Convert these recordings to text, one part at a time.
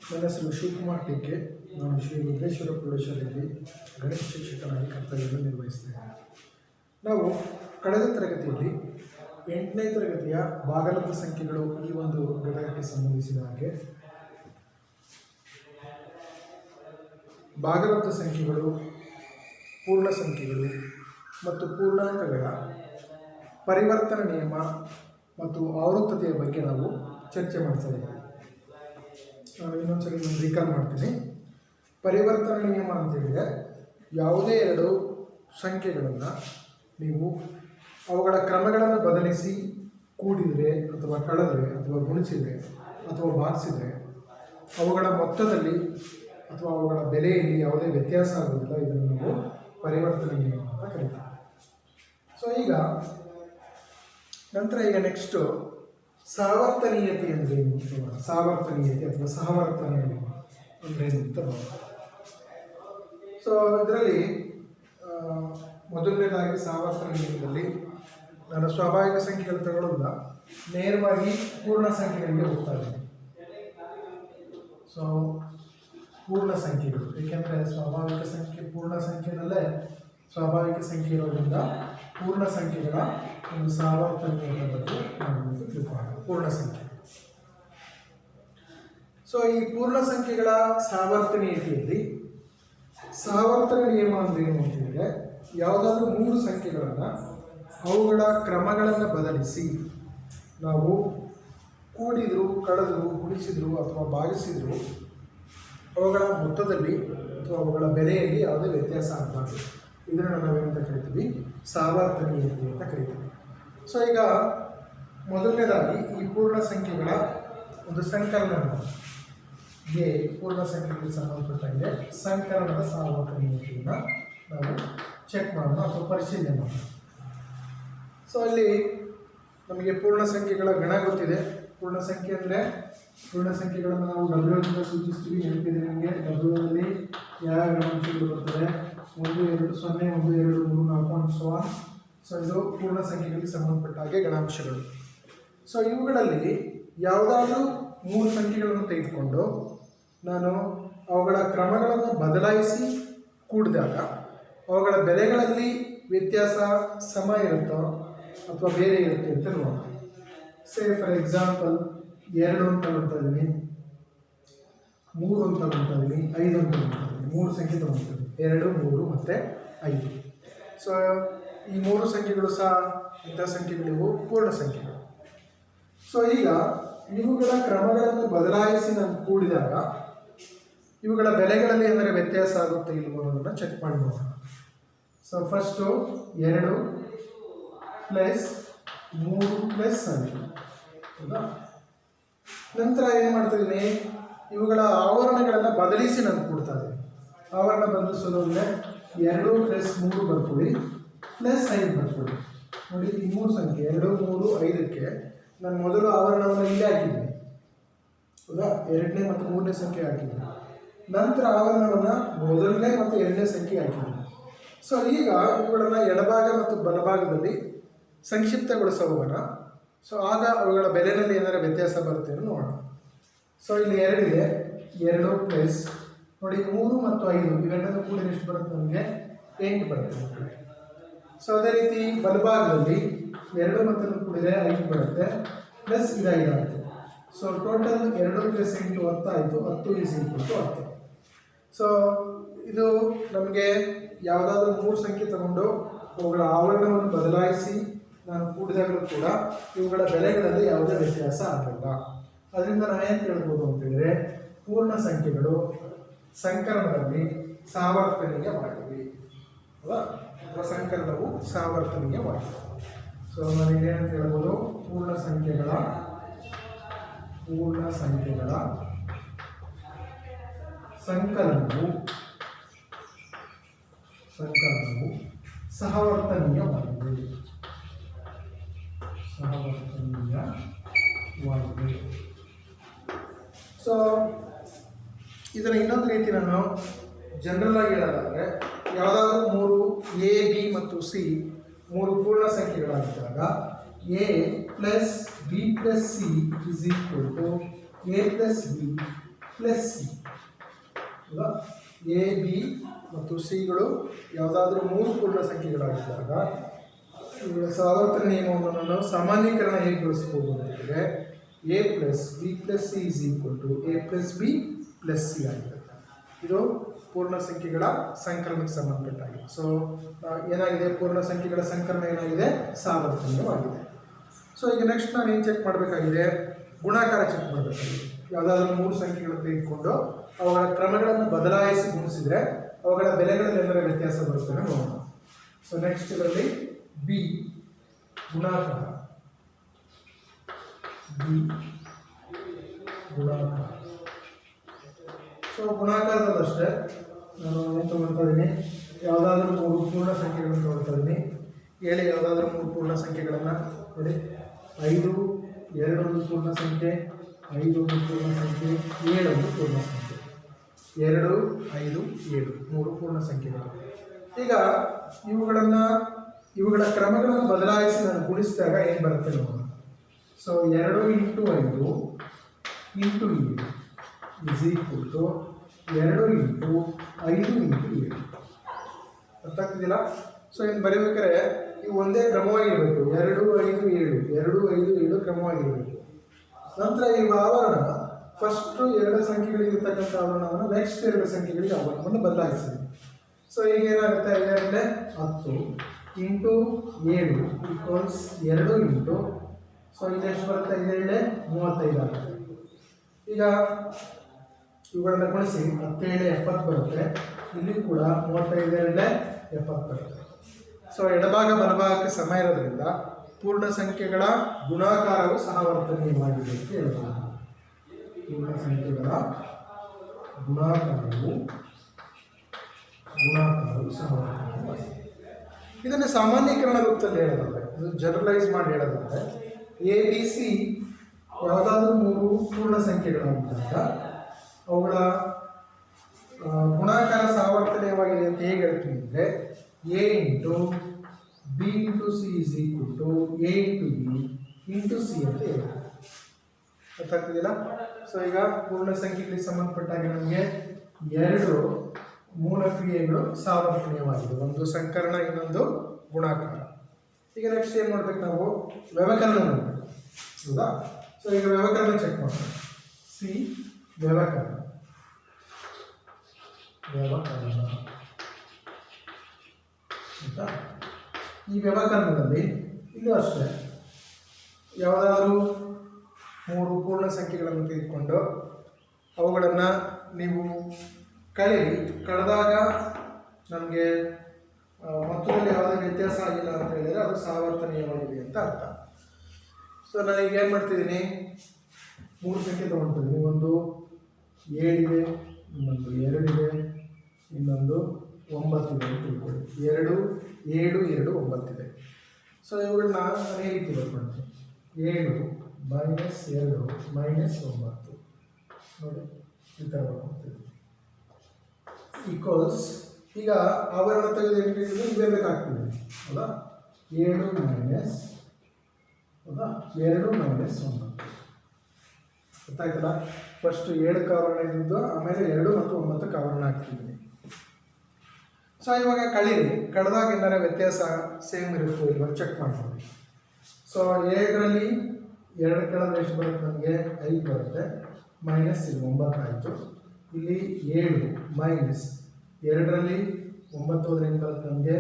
ನನ್ನ ಹೆಸರು ಶಿವಕುಮಾರ್ ಟೀಕೆ. ನಾನು ಶ್ರೀ ರುದ್ರೇಶ್ವರ ಪ್ರೌಢಶಾಲೆಯಲ್ಲಿ ಗಣಿತ ಶಿಕ್ಷಕನಾಗಿ ಕರ್ತವ್ಯವನ್ನು ನಿರ್ವಹಿಸ್ತೇನೆ. ನಾವು ಕಳೆದ ತರಗತಿಯಲ್ಲಿ 8ನೇ ತರಗತಿಯ ಭಾಗಲಬ್ಧ ಸಂಖ್ಯೆಗಳು ಈ ಒಂದು ಘಟಕಕ್ಕೆ ಸಂಬಂಧಿಸಿದ ಹಾಗೆ ಭಾಗಲಬ್ಧ ಸಂಖ್ಯೆಗಳು, ಪೂರ್ಣ ಸಂಖ್ಯೆಗಳು ಮತ್ತು ಪೂರ್ಣಾಂಕಗಳ ಪರಿವರ್ತನಾ ನಿಯಮ ಮತ್ತು ಆವೃತ್ತತೆಯ ಬಗ್ಗೆ ನಾವು ಚರ್ಚೆ ಮಾಡ್ತಾ ಇದ್ದೀವಿ. ನಾನು ಇನ್ನೊಂದ್ಸರಿ ರೀಕಾಲ್ ಮಾಡ್ತೀನಿ. ಪರಿವರ್ತನಾ ನಿಯಮ ಅಂತೇಳಿದರೆ ಯಾವುದೇ ಎರಡು ಸಂಖ್ಯೆಗಳನ್ನು ನೀವು ಅವುಗಳ ಕ್ರಮಗಳನ್ನು ಬದಲಿಸಿ ಕೂಡಿದರೆ ಅಥವಾ ಕಳೆದರೆ ಅಥವಾ ಗುಣಿಸಿದರೆ ಅಥವಾ ಭಾಗಿಸಿದರೆ ಅವುಗಳ ಮೊತ್ತದಲ್ಲಿ ಅಥವಾ ಅವುಗಳ ಬೆಲೆಯಲ್ಲಿ ಯಾವುದೇ ವ್ಯತ್ಯಾಸ ಆಗುವುದಿಲ್ಲ. ಇದನ್ನು ನಾವು ಪರಿವರ್ತನಾ ನಿಯಮ ಅಂತ ಕರೀತೀವಿ. ಸೊ ಈಗ ನೆಕ್ಸ್ಟು ಸಾವರ್ತನೀಯತೆ ಅಂದ್ರೇನು, ಸಾವರ್ತನೀಯತೆ ಅಥವಾ ಸಹವರ್ತನ ನಿಯಮ ಅಂದ್ರೇನು ಅಂತ ಬರುತ್ತೆ. ಸೊ ಇದರಲ್ಲಿ ಮೊದಲನೇದಾಗಿ ಸಾವರ್ತನ ನಿಯಮದಲ್ಲಿ ನಾನು ಸ್ವಾಭಾವಿಕ ಸಂಖ್ಯೆಗಳು ತಗೊಳ್ಳೋದಿಲ್ಲ, ನೇರವಾಗಿ ಪೂರ್ಣ ಸಂಖ್ಯೆಗಳಿಗೆ ಹೋಗ್ತಾ ಇದ್ದೀನಿ. ಸೊ ಪೂರ್ಣ ಸಂಖ್ಯೆಗಳು, ಏಕೆಂದರೆ ಸ್ವಾಭಾವಿಕ ಸಂಖ್ಯೆ ಪೂರ್ಣ ಸಂಖ್ಯೆಯಲ್ಲೇ ಸ್ವಾಭಾವಿಕ ಸಂಖ್ಯೆ ಇರೋದ್ರಿಂದ ಪೂರ್ಣ ಸಂಖ್ಯೆಗಳ ಒಂದು ಸಾವರ್ತನೀಯತೆ ಬಗ್ಗೆ ನಾವು ತಿಳ್ಕೊಳ್ಳೋಣ. ಪೂರ್ಣ ಸಂಖ್ಯೆ. ಸೊ ಈ ಪೂರ್ಣ ಸಂಖ್ಯೆಗಳ ಸಾವರ್ತನೀಯತೆಯಲ್ಲಿ ಸಾವರ್ತನ ನಿಯಮ ಅಂದ್ರೇನು ಅಂತ ಹೇಳಿದ್ರೆ, ಯಾವುದಾದ್ರೂ 3 ಸಂಖ್ಯೆಗಳನ್ನು ಅವುಗಳ ಕ್ರಮಗಳನ್ನು ಬದಲಿಸಿ ನಾವು ಕೂಡಿದ್ರು, ಕಳೆದ್ರು, ಗುಣಿಸಿದ್ರು ಅಥವಾ ಭಾಗಿಸಿದ್ರು ಅವುಗಳ ಮೊತ್ತದಲ್ಲಿ ಅಥವಾ ಅವುಗಳ ಬೆಲೆಯಲ್ಲಿ ಯಾವುದೇ ವ್ಯತ್ಯಾಸ ಆಗಬಾರ್ದು. ಇದನ್ನು ನಾವೇನಂತ ಕರಿತೀವಿ? ಸಾವರ್ತನೀಯತೆ ಅಂತ ಕರಿತೀವಿ. ಸೊ ಈಗ ಮೊದಲನೇದಾಗಿ ಈ ಪೂರ್ಣ ಸಂಖ್ಯೆಗಳ ಒಂದು ಸಂಕಲನ, ಪೂರ್ಣ ಸಂಖ್ಯೆಗಳಿಗೆ ಸಂಬಂಧಪಟ್ಟಂಗೆ ಸಂಕಲನದ ಸಾವರ್ತನೀಯತೆಯನ್ನು ನಾವು ಚೆಕ್ ಮಾಡೋಣ ಅಥವಾ ಪರಿಶೀಲನೆ ಮಾಡೋಣ. ಸೊ ಅಲ್ಲಿ ನಮಗೆ ಪೂರ್ಣ ಸಂಖ್ಯೆಗಳ ಗಣ ಗೊತ್ತಿದೆ. ಪೂರ್ಣ ಸಂಖ್ಯೆ ಅಂದರೆ ಪೂರ್ಣ ಸಂಖ್ಯೆಗಳನ್ನು ನಾವು ಡಬ್ಲ್ಯೂದಿಂದ ಸೂಚಿಸ್ತೀವಿ. ನೆನಪಿದೆ ನಿಮಗೆ? ಡಬ್ಲ್ಯೂದಲ್ಲಿ ಯಾವ ಗಣಾಂಶಗಳು ಬರ್ತದೆ? 1, 2, 0, 1, 2, 3, 4 and so on. ಸೊ ಇದು ಪೂರ್ಣ ಸಂಖ್ಯೆಗಳಿಗೆ ಸಂಬಂಧಪಟ್ಟ ಹಾಗೆ ಗಣಾಂಶಗಳು. ಸೊ ಇವುಗಳಲ್ಲಿ ಯಾವುದಾದ್ರೂ 3 ಸಂಖ್ಯೆಗಳನ್ನು ತೆಗೆದುಕೊಂಡು ನಾನು ಅವುಗಳ ಕ್ರಮಗಳನ್ನು ಬದಲಾಯಿಸಿ ಕೂಡಿದಾಗ ಅವುಗಳ ಬೆಲೆಗಳಲ್ಲಿ ವ್ಯತ್ಯಾಸ ಸಮ ಇರುತ್ತೋ ಅಥವಾ ಬೇರೆ ಇರುತ್ತೆ ಅಂತ ನೋಡೋಣ. ಸೇ ಫಾರ್ ಎಕ್ಸಾಂಪಲ್ 2 ಅಂತ ಬರ್ತಾ ಇದ್ದೀನಿ, 3 ಅಂತ ಬರ್ತಾ ಇದ್ದೀನಿ, 5 ಅಂತ ಬರ್ತಾ ಇದ್ದೀನಿ. 3 ಸಂಖ್ಯೆ ತಗೊಳ್ತೀನಿ, 2, 3 ಮತ್ತು 5. ಸೊ ಈ 3 ಸಂಖ್ಯೆಗಳು ಸಹ ಇಂಥ ಸಂಖ್ಯೆಗಳಿವು ಪೂರ್ಣ ಸಂಖ್ಯೆಗಳು. ಸೊ ಈಗ ಇವುಗಳ ಕ್ರಮಗಳನ್ನು ಬದಲಾಯಿಸಿ ನಾನು ಕೂಡಿದಾಗ ಇವುಗಳ ಬೆಲೆಗಳಲ್ಲಿ ಅಂದರೆ ವ್ಯತ್ಯಾಸ ಆಗುತ್ತೆ ಇಲ್ವೋ ಅನ್ನೋದನ್ನು ಚೆಕ್ ಮಾಡಿ ನೋಡೋಣ. ಸೊ ಫಸ್ಟು 2 + 3 + 5 ಹೌದಾ. ನಂತರ ಏನು ಮಾಡ್ತಿದ್ದೀನಿ? ಇವುಗಳ ಆವರಣಗಳನ್ನು ಬದಲಿಸಿ ನಾನು ಕೂಡ್ತಾ ಇದ್ದೀನಿ. ಆವರಣ ಬದಲಿಸೋದ್ರೆ 2 + 3 ಬರ್ಕೊಳ್ಳಿ +5 ಬರ್ಕೊಳ್ಳಿ. ನೋಡಿ, ಈ 3 ಸಂಖ್ಯೆ 2, 3, 5ಕ್ಕೆ ನಾನು ಮೊದಲು ಆವರಣವನ್ನು ಇಲ್ಲೇ ಹಾಕಿದ್ದೀನಿ ಹೌದಾ. 2ನೇ ಮತ್ತು 3ನೇ ಸಂಖ್ಯೆ ಹಾಕಿದ್ದೀನಿ. ನಂತರ ಆವರಣವನ್ನು ಮೊದಲನೇ ಮತ್ತು 2ನೇ ಸಂಖ್ಯೆ ಹಾಕಿದ್ದೀನಿ. ಸೊ ಈಗ ಇವುಗಳನ್ನು ಎಡಭಾಗ ಮತ್ತು ಬಲಭಾಗದಲ್ಲಿ ಸಂಕ್ಷಿಪ್ತಗೊಳಿಸೋಣ. ಸೊ ಆಗ ಅವುಗಳ ಬೆಲೆಯಲ್ಲಿ ಏನಾದರೂ ವ್ಯತ್ಯಾಸ ಬರುತ್ತೆ ಅಂತ ನೋಡೋಣ. ಸೊ ಇಲ್ಲಿ 2 ಇದೆ, 2 + ನೋಡಿ 3 ಮತ್ತು 5 ಇವೆರಡನ್ನು ಕೂಡಿ ಎಷ್ಟು ಬರುತ್ತೆ? ನಮಗೆ 8 ಬರುತ್ತೆ. ಸೊ ಅದೇ ರೀತಿ ಬಲಭಾಗದಲ್ಲಿ 2 ಮತ್ತು ಕೂಡಿದರೆ 5 ಬರುತ್ತೆ, ಪ್ಲಸ್ ಇದು 5 ಆಯಿತು. ಸೊ ಟೋಟಲ್ 2 + 8 10 ಆಯಿತು. 10 = 10. ಸೊ ಇದು ನಮಗೆ ಯಾವುದಾದ್ರೂ 3 ಸಂಖ್ಯೆ ತಗೊಂಡು ಅವುಗಳ ಆವರಣವನ್ನು ಬದಲಾಯಿಸಿ ನಾನು ಕೂಡಿದಾಗಲೂ ಕೂಡ ಇವುಗಳ ಬೆಲೆಗಳಲ್ಲಿ ಯಾವುದೇ ವ್ಯತ್ಯಾಸ ಆಗಲ್ಲ. ಅದರಿಂದ ನಾವೇನು ಕೇಳ್ಬೋದು ಅಂತೇಳಿದರೆ, ಪೂರ್ಣ ಸಂಖ್ಯೆಗಳು ಸಂಕಲನದಲ್ಲಿ ಸಾವರ್ತನೀಯವಾಗಿವೆ ಅಲ್ವಾ, ಅಥವಾ ಸಂಕಲನವು ಸಾವರ್ತನೀಯವಾಗಿದೆ. ಸೊ ನಾನು ಏನಂತ ಹೇಳ್ಬೋದು? ಪೂರ್ಣ ಸಂಖ್ಯೆಗಳ ಸಂಕಲನವು ಸಹವರ್ತನೀಯವಾಗಿದೆ. ಸೊ ಇದನ್ನು ಇನ್ನೊಂದು ರೀತಿ ನಾನು ಜನರಲ್ ಆಗಿ ಹೇಳೋದಾದರೆ, ಯಾವುದಾದ್ರೂ 3 A, B ಮತ್ತು C 3 ಪೂರ್ಣ ಸಂಖ್ಯೆಗಳಾಗಿದ್ದಾಗ A + B + C = A + B plus C ಅಲ್ಲ. ಎ ಬಿ ಮತ್ತು ಸಿಗಳು ಯಾವುದಾದ್ರೂ ಮೂರು ಪೂರ್ಣ ಸಂಖ್ಯೆಗಳಾಗಿದ್ದಾಗ ಇವುಗಳ ಸಾವರ್ತನ ನಿಯಮವನ್ನು ನಾವು ಸಾಮಾನ್ಯೀಕರಣ ಹೇಗೆ ಬಳಸ್ಬೋದು ಅಂತಂದರೆ A plus B plus C is equal to A plus B plus C ಆಗಿರುತ್ತೆ. ಇದು ಪೂರ್ಣ ಸಂಖ್ಯೆಗಳ ಸಂಕಲನಕ್ಕೆ ಸಂಬಂಧಪಟ್ಟಾಗಿ. ಸೊ ಏನಾಗಿದೆ, ಪೂರ್ಣ ಸಂಖ್ಯೆಗಳ ಸಂಕಲನ ಏನಾಗಿದೆ, ಸಾವರ್ತನೀಯವಾಗಿದೆ. ಸೊ ಈಗ ನೆಕ್ಸ್ಟ್ ನಾನು ಏನು ಚೆಕ್ ಮಾಡಬೇಕಾಗಿದೆ, ಗುಣಾಕಾರ ಚೆಕ್ ಮಾಡಬೇಕಾಗಿದೆ. ಯಾವುದಾದ್ರೂ ಮೂರು ಸಂಖ್ಯೆಗಳನ್ನು ತೆಗೆದುಕೊಂಡು ಅವುಗಳ ಕ್ರಮಗಳನ್ನು ಬದಲಾಯಿಸಿ ಗುಣಿಸಿದರೆ ಅವುಗಳ ಬೆಲೆಗಳಲ್ಲಿ ಏನಾರ ವ್ಯತ್ಯಾಸ ಬರುತ್ತೆ ನೋಡೋಣ. ಸೊ ನೆಕ್ಸ್ಟ್ ಇದರಲ್ಲಿ ಬಿ ಗುಣಾಕಾರ, ಬಿ ಗುಣಾಕಾರ. ಸೊ ಗುಣಾಕಾರದಲ್ಲಷ್ಟೇ ನಾನು ಏನು ತೊಗೊಳ್ತಾ ಇದ್ದೀನಿ, ಯಾವುದಾದ್ರೂ ಮೂರು ಪೂರ್ಣ ಸಂಖ್ಯೆಗಳನ್ನು ತೊಗೊಳ್ತಾ ಇದ್ದೀನಿ. ಹೇಳಿ ಯಾವುದಾದ್ರೂ ಮೂರು ಪೂರ್ಣ ಸಂಖ್ಯೆಗಳನ್ನು ನೋಡಿ. 5 2 ಒಂದು ಪೂರ್ಣ ಸಂಖ್ಯೆ, 5 ಒಂದು ಪೂರ್ಣ ಸಂಖ್ಯೆ, 7 ಒಂದು ಪೂರ್ಣ ಸಂಖ್ಯೆ. 2 5 7 ಮೂರು ಪೂರ್ಣ ಸಂಖ್ಯೆಗಳು. ಈಗ ಇವುಗಳ ಕ್ರಮಗಳನ್ನು ಬದಲಾಯಿಸಿ ನಾನು ಗುಣಿಸಿದಾಗ ಏನು ಬರುತ್ತೆ ನೋಡೋಣ. So 2 × 5 × 7 is equal to 2 × 5 × 7. ಅರ್ಥ ಆಗ್ತಿದ್ದಿಲ್ಲ? ಸೊ ಇನ್ನು ಬರೀಬೇಕಾದ್ರೆ ಇವು ಒಂದೇ ಕ್ರಮವಾಗಿರಬೇಕು. 2 5 7 2 5 7 ಕ್ರಮವಾಗಿರಬೇಕು. ನಂತರ ಈ ಆವರಣ ಫಸ್ಟು 2 ಸಂಖ್ಯೆಗಳಿಗಿರ್ತಕ್ಕಂಥ ಆವರಣವನ್ನು ನೆಕ್ಸ್ಟ್ 2 ಸಂಖ್ಯೆಗಳಿಗೆ ಆವರಣವನ್ನು ಬದಲಾಯಿಸಿದೆ. ಸೊ ಈಗ ಏನಾಗುತ್ತೆ, 5 10 × 7 ಈಕ್ವಲ್ಸ್ 2 ಇಂಟು, ಸೊ ಇಲ್ಲಿ ಎಷ್ಟು ಬರುತ್ತೆ, 5 35 ಆಗುತ್ತೆ. ಈಗ ಇವುಗಳನ್ನ ಗುಣಿಸಿ 17 70 ಬರುತ್ತೆ. ಇಲ್ಲಿ ಕೂಡ 35 70 ಬರುತ್ತೆ. ಸೊ ಎಡಭಾಗ ಬಲಭಾಗಕ್ಕೆ ಸಮ ಇರೋದ್ರಿಂದ ಪೂರ್ಣ ಸಂಖ್ಯೆಗಳ ಗುಣಾಕಾರವು ಸಹವರ್ತನೀಯವಾಗಿದೆ ಅಂತ ಹೇಳ್ಬೋದು. ಪೂರ್ಣ ಸಂಖ್ಯೆಗಳ ಗುಣಾಕಾರವು ಸಹವರ್ತನೀಯವಾಗಿದೆ. ಇದನ್ನು ಸಾಮಾನ್ಯೀಕರಣ ರೂಪದಲ್ಲಿ ಹೇಳೋದಾದ್ರೆ, ಇದು ಜನರಲೈಸ್ ಮಾಡಿ ಹೇಳೋದಾದ್ರೆ, ಎ ಬಿ ಸಿ ಯಾವುದಾದ್ರೂ ಮೂರು ಪೂರ್ಣ ಸಂಖ್ಯೆಗಳಾಗಿದ್ದಾಗ ಅವುಗಳ ಗುಣಾಕಾರ ಸಾವರ್ತನೀಯವಾಗಿದೆ ಅಂತ ಹೇಗೆ ಹೇಳ್ತೀವಿ ಅಂದರೆ, A into B into C is equal to A into B into C ಅಂತ ಹೇಳ್ತೀವಿ. ಅರ್ಥ ಆಗ್ತಿದೆಯಲ್ಲ? ಸೊ ಈಗ ಪೂರ್ಣ ಸಂಖ್ಯೆಗಳಿಗೆ ಸಂಬಂಧಪಟ್ಟಾಗ ನಮಗೆ 2 ಮೂಲ ಕ್ರಿಯೆಗಳು ಸಾವರ್ತನೀಯವಾಗಿದೆ, ಒಂದು ಸಂಕರಣ ಇನ್ನೊಂದು ಗುಣಾಕಾರ. ಈಗ ನೆಕ್ಸ್ಟ್ ಏನು ಮಾಡ್ಬೇಕು, ನಾವು ವ್ಯವಕಲನ ಮಾಡಬೇಕು, ಹೌದಾ? ಸೊ ಈಗ ವ್ಯವಕಲನ ಚೆಕ್ ಮಾಡೋಣ. ಸಿ ವ್ಯವಕಲನ ಆಯಿತಾ? ಈ ವ್ಯವಕಲನದಲ್ಲಿ ಇದು ಅಷ್ಟೇ, ಯಾವುದಾದ್ರೂ ಮೂರು ಪೂರ್ಣ ಸಂಖ್ಯೆಗಳನ್ನು ತೆಗೆದುಕೊಂಡು ಅವುಗಳನ್ನು ನೀವು ಕಳೆದಾಗ ನಮಗೆ ಮೊತ್ತದಲ್ಲಿ ಯಾವುದೇ ವ್ಯತ್ಯಾಸ ಆಗಿಲ್ಲ ಅಂತ ಹೇಳಿದರೆ ಅದು ಸಾವರ್ತನೀಯವಾಗಿದೆ ಅಂತ ಅರ್ಥ. ಸೊ ನಾನೀಗ ಏನು ಮಾಡ್ತಿದ್ದೀನಿ, ಮೂರು ಸಂಖ್ಯೆ ತೊಗೊಳ್ತಿದ್ದೀನಿ. ಒಂದು 7 ಇದೆ, ಇನ್ನೊಂದು 2 ಇದೆ, ಇನ್ನೊಂದು 9 ಇದೆ ಅಂತ ತಿಳ್ಕೊಳ್ಳಿ. 2 7 2 9 ಇದೆ. ಸೊ ಇವುಗಳನ್ನ ನಾನು ಈ ರೀತಿ ಬರ್ಕೊಳ್ತೀನಿ, 7 - 2 - 9 ನೋಡಿ, ಈ ಥರ ಬರ್ಕೊಳ್ತೀನಿ. ಈಕ್ವಲ್ಸ್, ಈಗ ಆವರಣ ತೆಗೆದು ಏನು ಕೇಳಿದ್ರೆ ಇವೆರಡಕ್ಕೆ ಹಾಕ್ತಿದ್ದೀನಿ, ಹೌದಾ? 7 ಮೈನಸ್, ಹೌದಾ, 2 - 9 ಗೊತ್ತಾಯ್ತಲ್ಲ? ಫಸ್ಟ್ 7ಕ್ಕೆ ಆವರಣ ಇದ್ದು ಆಮೇಲೆ 2 ಮತ್ತು 9ಕ್ಕೆ ಆವರಣ ಹಾಕ್ತಿದ್ದೀನಿ. ಸೊ ಇವಾಗ ಕಳೆದಾಗ ಏನಾರ ವ್ಯತ್ಯಾಸ ಸೇಮ್ ಇರುತ್ತೋ ಇವಾಗ ಚೆಕ್ ಮಾಡ್ಬೋದು. ಸೊ 7ರಲ್ಲಿ 2 ಕಳೆದ್ರೆ ಎಷ್ಟು ಬರುತ್ತೆ, ನಮಗೆ 5 ಬರುತ್ತೆ, ಮೈನಸ್ ಇಲ್ಲಿ 9 ಆಯಿತು. ಇಲ್ಲಿ 7 ಮೈನಸ್ 2ರಲ್ಲಿ 9 ಹೋದ್ರೆ ಏನು ಬರುತ್ತೆ, ನಮಗೆ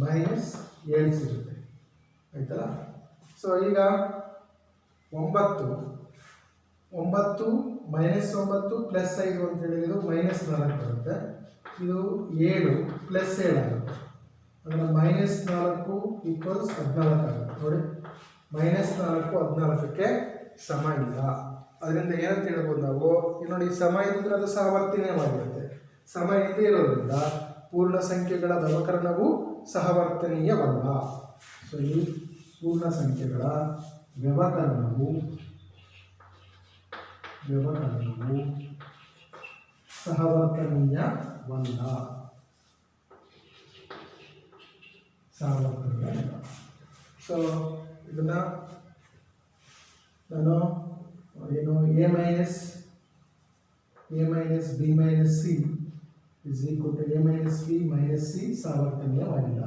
-7 ಸಿಗುತ್ತೆ, ಆಯ್ತಲ್ಲ? ಸೊ ಈಗ 9 -9 ಪ್ಲಸ್ 5 ಅಂತ ಹೇಳಿದ್ರು -4 ಬರುತ್ತೆ. ಇದು 7 + 7 ಆಗುತ್ತೆ, ಅಂದರೆ -4 ಈಕ್ವಲ್ಸ್ 14 ಆಗುತ್ತೆ. ನೋಡಿ, -4 14ಕ್ಕೆ ಸಮ ಇಲ್ಲ. ಅದರಿಂದ ಏನಂತ ಹೇಳ್ಬೋದು ನಾವು, ನೋಡಿ ಸಮ ಇದ್ದರೆ ಅದು ಸಹವರ್ತನೀಯವಾಗಿರುತ್ತೆ. ಸಮ ಇಲ್ಲದೆ ಇರೋದ್ರಿಂದ ಪೂರ್ಣ ಸಂಖ್ಯೆಗಳ ವ್ಯವಕಲನವು ಸಹವರ್ತನೀಯವಲ್ಲ. ಸೊ ಈ ಪೂರ್ಣ ಸಂಖ್ಯೆಗಳ ವ್ಯವಕಲನವು ಸಹವರ್ತನೀಯವಲ್ಲ. ಸೊ ಇದನ್ನು ನಾನು ಏನು a - A minus B minus C is equal to A minus B minus C ಸಾವರ್ತನೀಯವಾಗಿಲ್ಲ.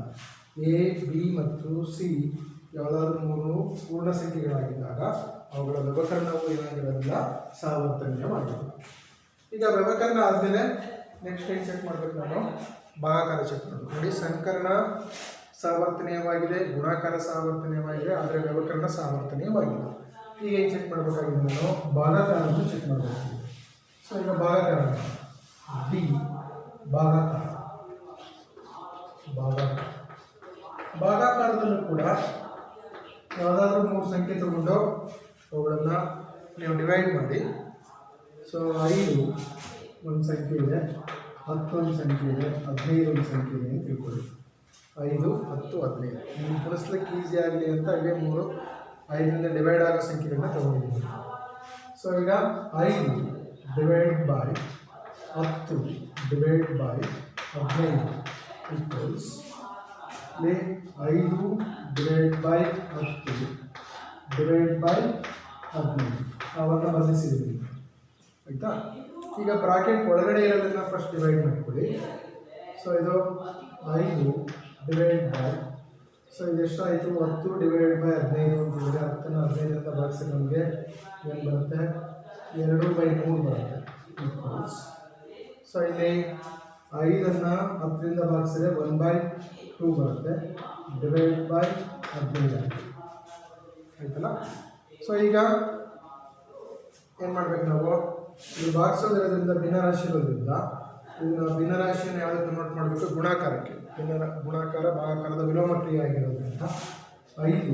ಎ ಬಿ ಮತ್ತು ಸಿ ಯಾವುದಾದ್ರೂ ಮೂರು ಪೂರ್ಣ ಸಂಖ್ಯೆಗಳಾಗಿದ್ದಾಗ ಅವುಗಳ ವ್ಯವಕರಣವು ಏನಾಗಿರೋದಿಲ್ಲ, ಸಾವರ್ತನೀಯವಾಗಿಲ್ಲ. ಈಗ ವ್ಯವಕರಣ ಆದಮೇಲೆ ನೆಕ್ಸ್ಟ್ ಏನು ಚೆಕ್ ಮಾಡಬೇಕು, ನಾನು ಭಾಗಾಕಾರ ಚೆಕ್ ಮಾಡಬೇಕು. ನೋಡಿ, ಸಂಕರಣ ಸಾವರ್ತನೀಯವಾಗಿದೆ, ಗುಣಾಕಾರ ಸಾವರ್ತನೀಯವಾಗಿದೆ, ಆದರೆ ವ್ಯವಕರಣ ಸಾವರ್ತನೀಯವಾಗಿಲ್ಲ. ಈಗ ಏನು ಚೆಕ್ ಮಾಡಬೇಕಾಗಿದೆ, ನಾನು ಭಾಗಾಕಾರವನ್ನು ಚೆಕ್ ಮಾಡಬೇಕು. ಸೊ ಈಗ ಭಾಗಾಕಾರ ಡಿ ಭಾಗಾಕಾರದಲ್ಲೂ ಕೂಡ ಯಾವುದಾದ್ರೂ ಮೂರು ಸಂಖ್ಯೆ ತಗೊಂಡು ಅವುಗಳನ್ನು ನೀವು ಡಿವೈಡ್ ಮಾಡಿ. ಸೊ 5 ಒಂದು ಸಂಖ್ಯೆ ಇದೆ, 10 ಒಂದು ಸಂಖ್ಯೆ ಇದೆ, 15 ಒಂದು ಸಂಖ್ಯೆ ಇದೆ ಅಂತ ತಿಳ್ಕೊಳ್ಳಿ. 5, 10, 15 ನಿಮ್ಗೆ ಗುಣಿಸ್ಲಿಕ್ಕೆ ಈಸಿ ಆಗಲಿ ಅಂತ ಇವೇ ಮೂರು 5ರಿಂದ ಡಿವೈಡ್ ಆಗೋ ಸಂಖ್ಯೆಗಳನ್ನ ತಗೊಂಡಿದ್ದೀನಿ. ಸೊ ಈಗ 5 divide by 10 divide by 15 equals 5 divide by 10 divide by 15 ಅವಾಗ ಬದಲಿಸಿದ್ದೀವಿ, ಆಯಿತಾ. ಈಗ ಬ್ರಾಕೆಟ್ ಒಳಗಡೆ ಇರೋದನ್ನ ಫಸ್ಟ್ ಡಿವೈಡ್ ಮಾಡ್ಕೊಳ್ಳಿ. ಸೊ ಇದು 5 ಡಿವೈಡ್ ಬೈ, ಸೊ ಇದೆಷ್ಟಾಯಿತು, 10 ಡಿವೈಡ್ ಬೈ 15 ಅಂತಿದ್ರೆ 10ನ 15ರಿಂದ ಭಾಗಿಸಿ ನಮಗೆ ಏನು ಬರುತ್ತೆ, 2/3 ಬರುತ್ತೆ ಈಕ್ವಲ್ಸ್. ಸೊ ಇಲ್ಲಿ 5ಅನ್ನು 10ರಿಂದ ಭಾಗಿಸಿದ್ರೆ 1/2 ಬರುತ್ತೆ, ಡಿವೈಡ್ ಬೈ 15 ಆಯ್ತಲ್ಲ. ಸೊ ಈಗ ಏನು ಮಾಡ್ಬೇಕು, ನಾವು ಇದು ಭಾಗಿಸೋದಿರೋದ್ರಿಂದ ಭಿನ್ನರಾಶಿ ಇರೋದ್ರಿಂದ ಇದನ್ನು ಭಿನ್ನರಾಶಿಯನ್ನು ಯಾವುದಕ್ಕೆ ಕನ್ವರ್ಟ್ ಮಾಡಬೇಕು, ಗುಣಾಕಾರಕ್ಕೆ. ಗುಣಾಕಾರ ಭಾಗಾಕಾರದ ವಿಲೋಮಕ್ರಿಯೆ ಆಗಿರೋದ್ರಿಂದ 5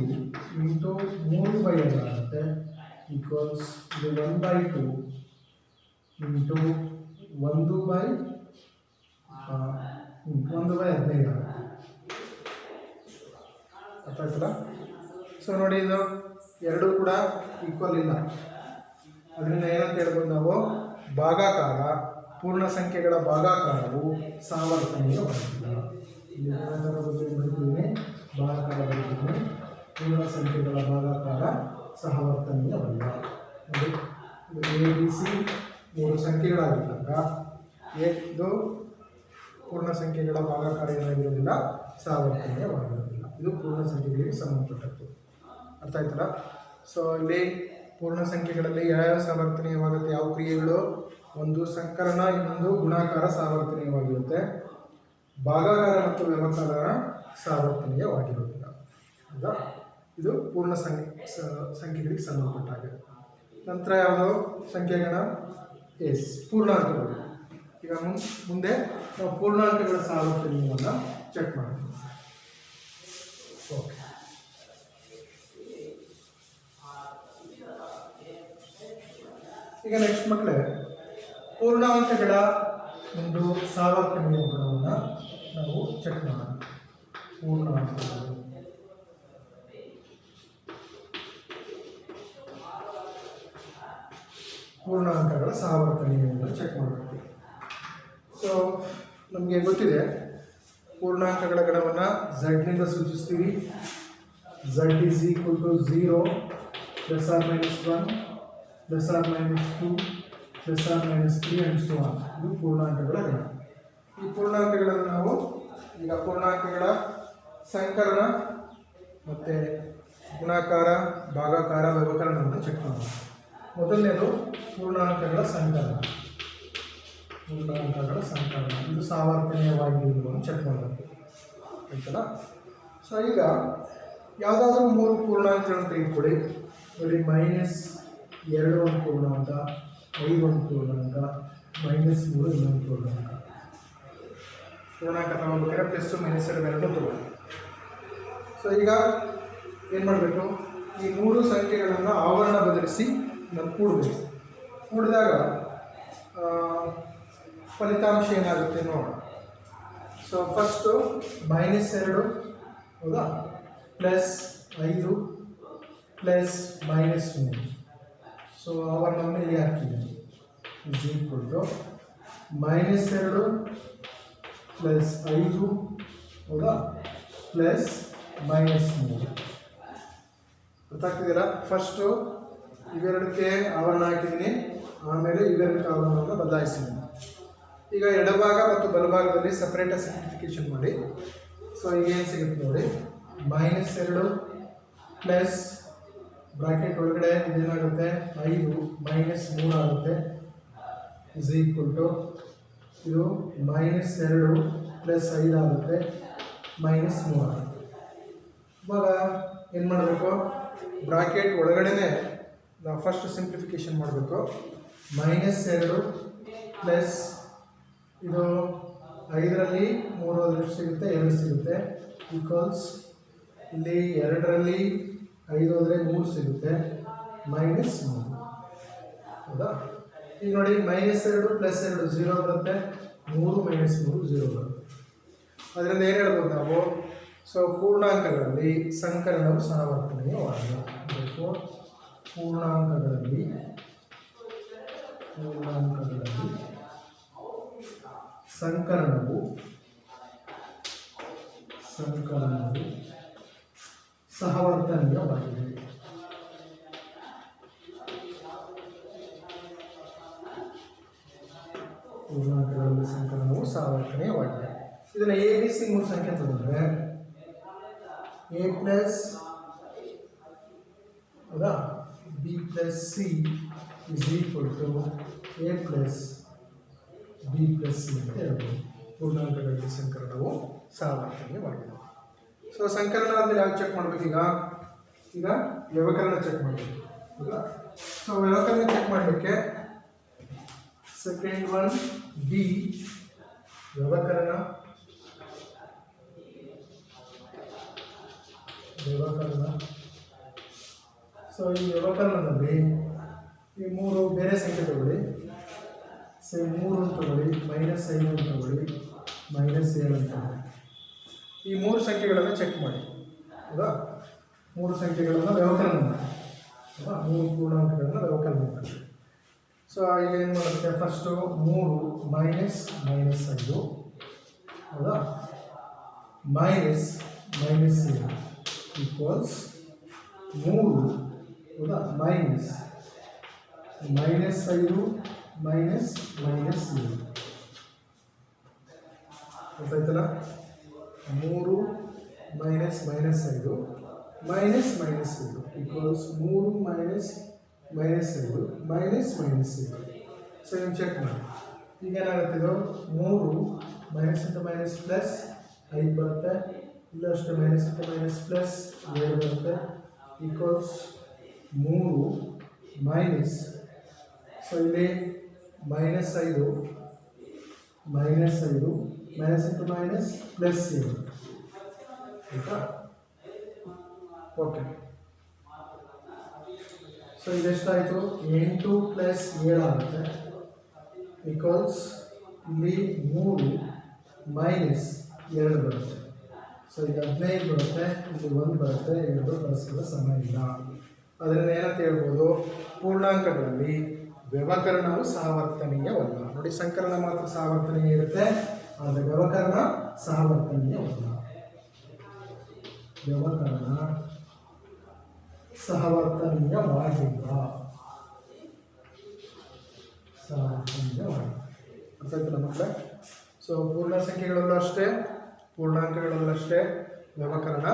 ಇಂಟು 3/2 ಆಗುತ್ತೆ ಈಕ್ವಲ್ಸ್ ಇದು 1/2 ಇಂಟು 1/15 ಆಗುತ್ತೆ. ಅರ್ಥ ಆಯ್ತಲ್ಲ. ಸೊ ನೋಡಿ, ಇದು ಎರಡೂ ಕೂಡ ಈಕ್ವಲ್ ಇಲ್ಲ. ಅದರಿಂದ ಏನಂತ ಹೇಳ್ಬೋದು ನಾವು, ಭಾಗಾಕಾರ ಪೂರ್ಣ ಸಂಖ್ಯೆಗಳ ಭಾಗಾಕಾರವು ಸಾವರ್ತನೀಯವಾಗಿಲ್ಲ. ಇಲ್ಲಿ ಗುಣಾಕಾರ ಬಗ್ಗೆ ಬರೀತೀನಿ, ಭಾಗಾಕಾರ ಬರೀತೀನಿ, ಪೂರ್ಣ ಸಂಖ್ಯೆಗಳ ಭಾಗಾಕಾರ ಸಾವರ್ತನೀಯವಲ್ಲ. ನೋಡಿ, ಇದು ಎ ಬಿ ಸಿ ಮೂರು ಸಂಖ್ಯೆಗಳಾಗಿದ್ದಾಗ ಇದು ಪೂರ್ಣ ಸಂಖ್ಯೆಗಳ ಭಾಗಾಕಾರ ಏನಾಗಿರೋದಿಲ್ಲ, ಸಾವರ್ತನೀಯವಾಗಿರೋದಿಲ್ಲ. ಇದು ಪೂರ್ಣ ಸಂಖ್ಯೆಗಳಿಗೆ ಸಂಬಂಧಪಟ್ಟದ್ದು. ಅರ್ಥ ಆಯ್ತಲ್ಲ. ಸೊ ಇಲ್ಲಿ ಪೂರ್ಣ ಸಂಖ್ಯೆಗಳಲ್ಲಿ ಯಾವ ಸಾವರ್ತನೀಯವಾಗುತ್ತೆ, ಯಾವ ಕ್ರಿಯೆಗಳು, ಒಂದು ಸಂಕಲನ, ಇನ್ನೊಂದು ಗುಣಾಕಾರ ಸಾವರ್ತನೀಯವಾಗಿರುತ್ತೆ. ಭಾಗಾಕಾರ ಮತ್ತು ವ್ಯವಕಾರ ಸಾವರ್ತನೀಯವಾಗಿರೋದಿಲ್ಲ. ಹೌದಾ. ಇದು ಪೂರ್ಣ ಸಂಖ್ಯೆಗಳಿಗೆ ಸಂಬಂಧಪಟ್ಟಾಗ. ನಂತರ ಯಾವುದೋ ಸಂಖ್ಯೆಗಳ ಪೂರ್ಣಾಂಕಗಳು. ಈಗ ಮುಂದೆ ನಾವು ಪೂರ್ಣಾಂಕಗಳ ಸಾವರ್ತನೀಯವನ್ನು ಚೆಕ್ ಮಾಡ್ತೀವಿ. ಓಕೆ, ಈಗ ನೆಕ್ಸ್ಟ್ ಮಕ್ಕಳೇ, ಪೂರ್ಣಾಂಕಗಳ ಒಂದು ಸಾವರ್ತನೀಯ ಗುಣವನ್ನು ನಾವು ಚೆಕ್ ಮಾಡೋಣ. ಪೂರ್ಣಾಂಕಗಳ ಸಾವರ್ತನೀಯವನ್ನು ಚೆಕ್ ಮಾಡಬೇಕು. ಸೊ ನಮಗೆ ಗೊತ್ತಿದೆ, ಪೂರ್ಣಾಂಕಗಳ ಗಣವನ್ನು ಝಡ್ನಿಂದ ಸೂಚಿಸ್ತೀವಿ. Z is equal to 0 ± 1 ± 2 ± 3 and so on. ಇದು ಪೂರ್ಣಾಂಕಗಳ ಗಣ. ಈ ಪೂರ್ಣಾಂಕಗಳನ್ನು ನಾವು ಈಗ ಪೂರ್ಣಾಂಕಗಳ ಸಂಕಲನ ಮತ್ತು ಗುಣಾಕಾರ, ಭಾಗಾಕಾರ, ವ್ಯವಕರಣವನ್ನು ಚೆಕ್ ಮಾಡೋಣ. ಮೊದಲನೇದು ಪೂರ್ಣಾಂಕಗಳ ಸಂಕಲನ. ಇದು ಸಾವರ್ತನೀಯವಾಗಿರುವುದನ್ನು ಚೆಕ್ ಮಾಡಬೇಕು, ಆಯ್ತಲ್ಲ. ಸೊ ಈಗ ಯಾವುದಾದ್ರೂ ಮೂರು ಪೂರ್ಣಾಂಕಗಳನ್ನು ತೆಗೆದುಕೊಳ್ಳಿ. ನೋಡಿ, -2 ಒಂದು ಪೂರ್ಣಾಂಕ, 5 ಒಂದು ಪೂರ್ಣಾಂಕ, -3 ಇನ್ನೊಂದು ಪೂರ್ಣಾಂಕ. ಪೂರ್ಣಾಂಕ ತಗೋಬೇಕಾದ್ರೆ ಪ್ಲಸ್ಸು ಮೈನಸ್ ಎರಡೂ ತಗೊಳ್ಳಿ. ಸೊ ಈಗ ಏನು ಮಾಡಬೇಕು, ಈ ಮೂರು ಸಂಖ್ಯೆಗಳನ್ನು ಆವರಣ ಬದಲಿಸಿ ನಾವು ಕೂಡಬೇಕು. ಕೂಡಿದಾಗ ಫಲಿತಾಂಶ ಏನಾಗುತ್ತೆ ನೋಡೋಣ. ಸೊ ಫಸ್ಟು -2, ಹೌದಾ, +5 +-3. ಸೊ ಆವರಣವನ್ನು ಇಲ್ಲಿ ಹಾಕಿದ್ದೀನಿ. ಇಸ್ ಈಕ್ವಲ್ ಟು -2 +5, ಹೌದಾ, +-3. ಗೊತ್ತಾಗ್ತಿದ್ದೀರಾ. ಫಸ್ಟು ಇವೆರಡಕ್ಕೆ ಆವರಣ ಹಾಕಿದ್ದೀನಿ, ಆಮೇಲೆ ಇವೆರಡು ಕಾಲಮನ್ನು ಬದಲಾಯಿಸಿದೆ. ಈಗ ಎಡಭಾಗ ಮತ್ತು ಬಲಭಾಗದಲ್ಲಿ ಸಪ್ರೇಟಾಗಿ ಸಿಂಪ್ಲಿಫಿಕೇಶನ್ ಮಾಡಿ. ಸೊ ಈಗ ಏನು ಸಿಗುತ್ತೆ ನೋಡಿ, -2 ಪ್ಲಸ್ ಬ್ರಾಕೆಟ್ ಒಳಗಡೆ ಇದೇನಾಗುತ್ತೆ 5 -3 ಆಗುತ್ತೆ ಇಸ್ ಈಕ್ವಲ್ ಟು ಇದು -2 ಪ್ಲಸ್ 5 ಆಗುತ್ತೆ -3 ಆಗುತ್ತೆ. ಇವಾಗ ಏನು ಮಾಡಬೇಕು, ಬ್ರಾಕೆಟ್ ಒಳಗಡೆನೆ ನಾವು ಫಸ್ಟ್ ಸಿಂಪ್ಲಿಫಿಕೇಶನ್ ಮಾಡಬೇಕು. -2 ಪ್ಲಸ್ ಇದು 5ರಲ್ಲಿ 3 ಹೋದ್ರೆ ಸಿಗುತ್ತೆ 2 ಸಿಗುತ್ತೆ ಈಕ್ವಲ್ಸ್ ಇಲ್ಲಿ 2ರಲ್ಲಿ 5 ಹೋದರೆ 3 ಸಿಗುತ್ತೆ -3. ಹೌದಾ? ಈಗ ನೋಡಿ -2 ಪ್ಲಸ್ 2 0 ಬರುತ್ತೆ, 3 -3 0 ಬರುತ್ತೆ. ಅದರಿಂದ ಏನು ಹೇಳ್ಬೋದು ನಾವು, ಸೊ ಪೂರ್ಣಾಂಕಗಳಲ್ಲಿ ಸಂಕಲನವು ಸಹವರ್ತನೀಯವಾಗಿದೆ. ಪೂರ್ಣಾಂಕಗಳಲ್ಲಿ ಸಂಕಲನವು ಸಹವರ್ತನೀಯವಾಗಿದೆ. ಪೂರ್ಣಾಂಕಗಳಲ್ಲಿ ಸಂಕಲನವು ಸಹವರ್ತನೀಯವಾಗಿದೆ. ಇದನ್ನು ABC 3 ಸಂಖ್ಯೆ ತಗೊಂಡ್ರೆ A ಪ್ಲಸ್ ಹೌದಾ B plus C is equal to A plus B plus C ಅಂತ ಹೇಳ್ಬೋದು. ಪೂರ್ಣಾಂಕಗಳಲ್ಲಿ ಸಂಕಲನವು ಸಹವರ್ತನೀಯವಾಗಿದೆ. ಸೊ ಸಂಕಲನ ಆದಮೇಲೆ ಯಾವ್ದು ಚೆಕ್ ಮಾಡಬೇಕು, ಈಗ ವ್ಯವಕಲನ ಚೆಕ್ ಮಾಡಬೇಕು. ಹೌದಾ? ಸೊ ವ್ಯವಕಲನ ಚೆಕ್ ಮಾಡಲಿಕ್ಕೆ ಸೆಕೆಂಡ್ ಒನ್ B ವ್ಯವಕಲನ. ಸೊ ಈ ವ್ಯವಕಲನದಲ್ಲಿ ಈ 3 ಬೇರೆ ಸಂಖ್ಯೆ ತಗೊಳ್ಳಿ. 3 ಅಂತ ತಗೊಳ್ಳಿ, -5 ಅಂತ ತಗೊಳ್ಳಿ, -7 ಅಂತ ತಗೊಳ್ಳಿ. ಈ 3 ಸಂಖ್ಯೆಗಳನ್ನು ಚೆಕ್ ಮಾಡಿ. ಹೌದಾ? 3 ಸಂಖ್ಯೆಗಳನ್ನು ವ್ಯವಕಲನ ಮಾಡಿ. ಹೌದಾ? 3 ಪೂರ್ಣಾಂಕಗಳನ್ನು ವ್ಯವಕಲನ ಮಾಡಿ. ಸೊ ಈಗ ಏನು ಮಾಡುತ್ತೆ, ಫಸ್ಟು 3 -5 ಹೌದಾ -7 ಈಕ್ವಲ್ಸ್ 3 ಹೌದಾ -5 -7 ಗೊತ್ತಾಯ್ತಲ್ಲ. 3 -5 -7 ಈಕ್ವಲ್ಸ್ 3 -5 -7. ಸೊ ಏನು ಚೆಕ್ ಮಾಡಿ. ಈಗ ಏನಾಗುತ್ತೆ, ಇದು 3 -into ಪ್ಲಸ್ 5 ಬರುತ್ತೆ, ಇಲ್ಲಷ್ಟು -into ಪ್ಲಸ್ 7 ಬರುತ್ತೆ ಈಕ್ವಲ್ಸ್ 3 ಮೈನಸ್. ಸೊ ಇಲ್ಲಿ -5 -into ಪ್ಲಸ್ 7 ಆಯಿತಾ. ಓಕೆ. ಸೊ ಇದೆಷ್ಟಾಯಿತು, 8 ಪ್ಲಸ್ 7 ಆಗುತ್ತೆ ಈಕ್ವಲ್ಸ್ ಇಲ್ಲಿ 3 -2 ಬರುತ್ತೆ. ಸೊ ಇದು 15 ಬರುತ್ತೆ, ಇಲ್ಲಿ 1 ಬರುತ್ತೆ, 2 ಪರಸ್ಪರ ಸಮ ಇಲ್ಲ. ಅದರಿಂದ ಏನಂತ ಹೇಳ್ಬೋದು, ಪೂರ್ಣಾಂಕಗಳಲ್ಲಿ ವ್ಯವಕಲನವು ಸಹವರ್ತನೀಯವಲ್ಲ. ನೋಡಿ, ಸಂಕಲನ ಮಾತ್ರ ಸಹವರ್ತನೀಯ ಇರುತ್ತೆ, ಆದರೆ ವ್ಯವಕಲನ ಸಹವರ್ತನೀಯವಲ್ಲ. ವ್ಯವಕಲನ ಸಹವರ್ತನೀಯವಾಗಿಲ್ಲ. ಅರ್ಥಾಯ್ತಲ್ಲ ಮಕ್ಕಳೇ? ಸೊ ಪೂರ್ಣ ಸಂಖ್ಯೆಗಳಲ್ಲೂ ಅಷ್ಟೇ, ಪೂರ್ಣಾಂಕಗಳಲ್ಲೂ ಅಷ್ಟೇ ವ್ಯವಕಲನ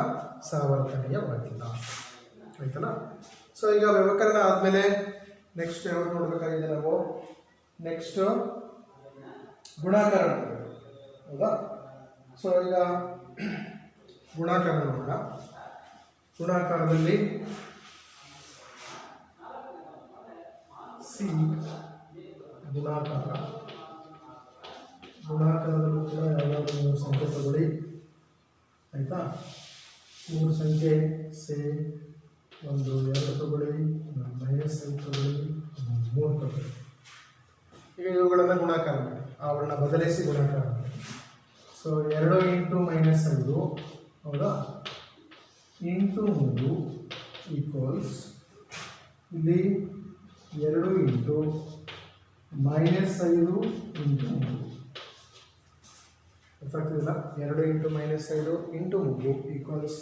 ಸಹವರ್ತನೀಯವಾಗಿಲ್ಲ. ಆಯ್ತಲ್ಲ. ಸೊ ಈಗ ವ್ಯವಕಲನ ಆದಮೇಲೆ ನೆಕ್ಸ್ಟ್ ಯಾವ್ದು ನೋಡಬೇಕಾಗಿದೆ ನಾವು, ನೆಕ್ಸ್ಟ್ ಗುಣಾಕಾರ ನೋಡಬೇಕು. ಹೌದಾ? ಸೊ ಈಗ ಗುಣಾಕಾರ ನೋಡೋಣ. ಗುಣಾಕಾರದಲ್ಲಿ ಸಿ ಗುಣಾಕಾರ. ಗುಣಾಕಾರದಲ್ಲೂ ಕೂಡ ಯಾವ್ದಾದ್ರು 3 ಸಂಖ್ಯೆ ತಗೊಳ್ಳಿ. ಆಯಿತಾ? 3 ಸಂಖ್ಯೆ ಸೇ 1 2 ತಗೊಳ್ಳಿ, -5 ತಗೊಳ್ಳಿ, 3 ತಗೊಳ್ಳಿ. ಈಗ ಇವುಗಳನ್ನು ಗುಣಾಕಾರ ಮಾಡಿ, ಅವುಗಳನ್ನ ಬದಲಿಸಿ ಗುಣಾಕಾರ ಮಾಡಿ. ಸೊ 2 × -5 ಹೌದಾ ಇಂಟು 3 ಈಕ್ವಲ್ಸ್ ಇಲ್ಲಿ 2 × -5 ಇಂಟು 3 ಗೊತ್ತಾಗ್ತಿಲ್ಲ. 2 × -5 ಇಂಟು 3 ಈಕ್ವಲ್ಸ್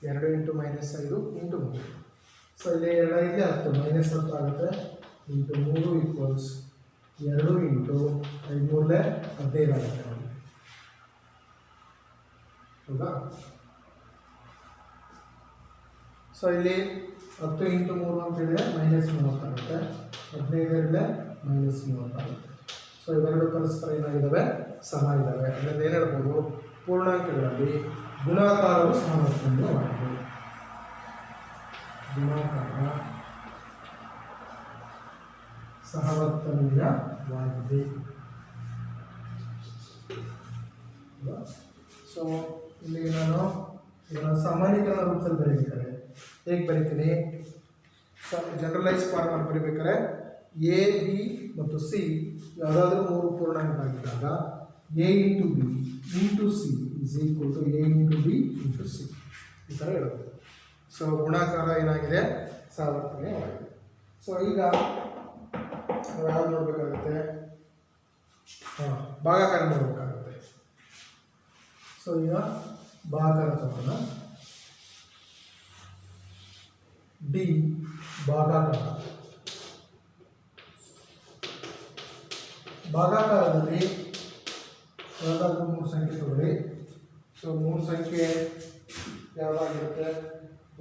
2 × -5 ಇಂಟು 3. ಸೊ ಇಲ್ಲಿ 2 10 -10 ಆಗುತ್ತೆ, ಇಂಟು 3 ಈಕ್ವಲ್ಸ್ 2 ಇಂಟು 5 3 15 ಆಗುತ್ತೆ ಹೌದಾ. ಸೊ ಇಲ್ಲಿ 10 ಇಂಟು 3 ಅಂತ ಹೇಳಿದ್ರೆ -30 ಆಗುತ್ತೆ, 15 ಇರಲೇ -30 ಆಗುತ್ತೆ. ಸೊ ಇವೆರಡು ಪರಸ್ಪರ ಏನಾಗಿದ್ದಾವೆ, ಸಮ ಇದ್ದಾವೆ. ಅದರಿಂದ ಏನು ಹೇಳ್ಬೋದು, ಪೂರ್ಣಾಂಕಗಳಲ್ಲಿ ಗುಣಾಕಾರವು ಸಹವರ್ತನೀಯವಾಗಿದೆ. ಗುಣಾಕಾರ ಸಹವರ್ತನೀಯವಾಗಿದೆ. ಸೊ ಇಲ್ಲಿ ನಾನು ಇದನ್ನು ಸಾಮಾನ್ಯೀಕರಣ ರೂಪದಲ್ಲಿ ಬರೀಬೇಕಾದ್ರೆ ಹೇಗೆ ಬರೀತೀನಿ, ಜನರಲೈಸ್ ಫಾರ್ಮಲ್ಲಿ ಬರೀಬೇಕಾದ್ರೆ ಎ ಬಿ ಮತ್ತು ಸಿ ಯಾವುದಾದ್ರೂ 3 ಪೂರ್ಣಾಂಕ ಆಗಿದ್ದಾಗ A into B into C is equal to A into B into C ಈ ಥರ ಹೇಳೋದು. ಸೊ ಗುಣಾಕಾರ ಏನಾಗಿದೆ, ಸಹವರ್ತನೀಯವಾಗಿದೆ. ಸೊ ಈಗ ನಾವು ಯಾವ್ದು ನೋಡಬೇಕಾಗುತ್ತೆ, ಭಾಗಾಕಾರ ನೋಡಬೇಕಾಗುತ್ತೆ. ಸೊ ಈಗ ಭಾಗಾಕಾರ ತಗೋಣ. ಡಿ ಭಾಗಾಕಾರ. ಭಾಗಾಕಾರದಲ್ಲಿ ಯಾವುದಾದ್ರೂ 3 ಸಂಖ್ಯೆ ತಗೊಳ್ಳಿ. ಸೊ 3 ಸಂಖ್ಯೆ ಯಾವುದಾಗಿರುತ್ತೆ,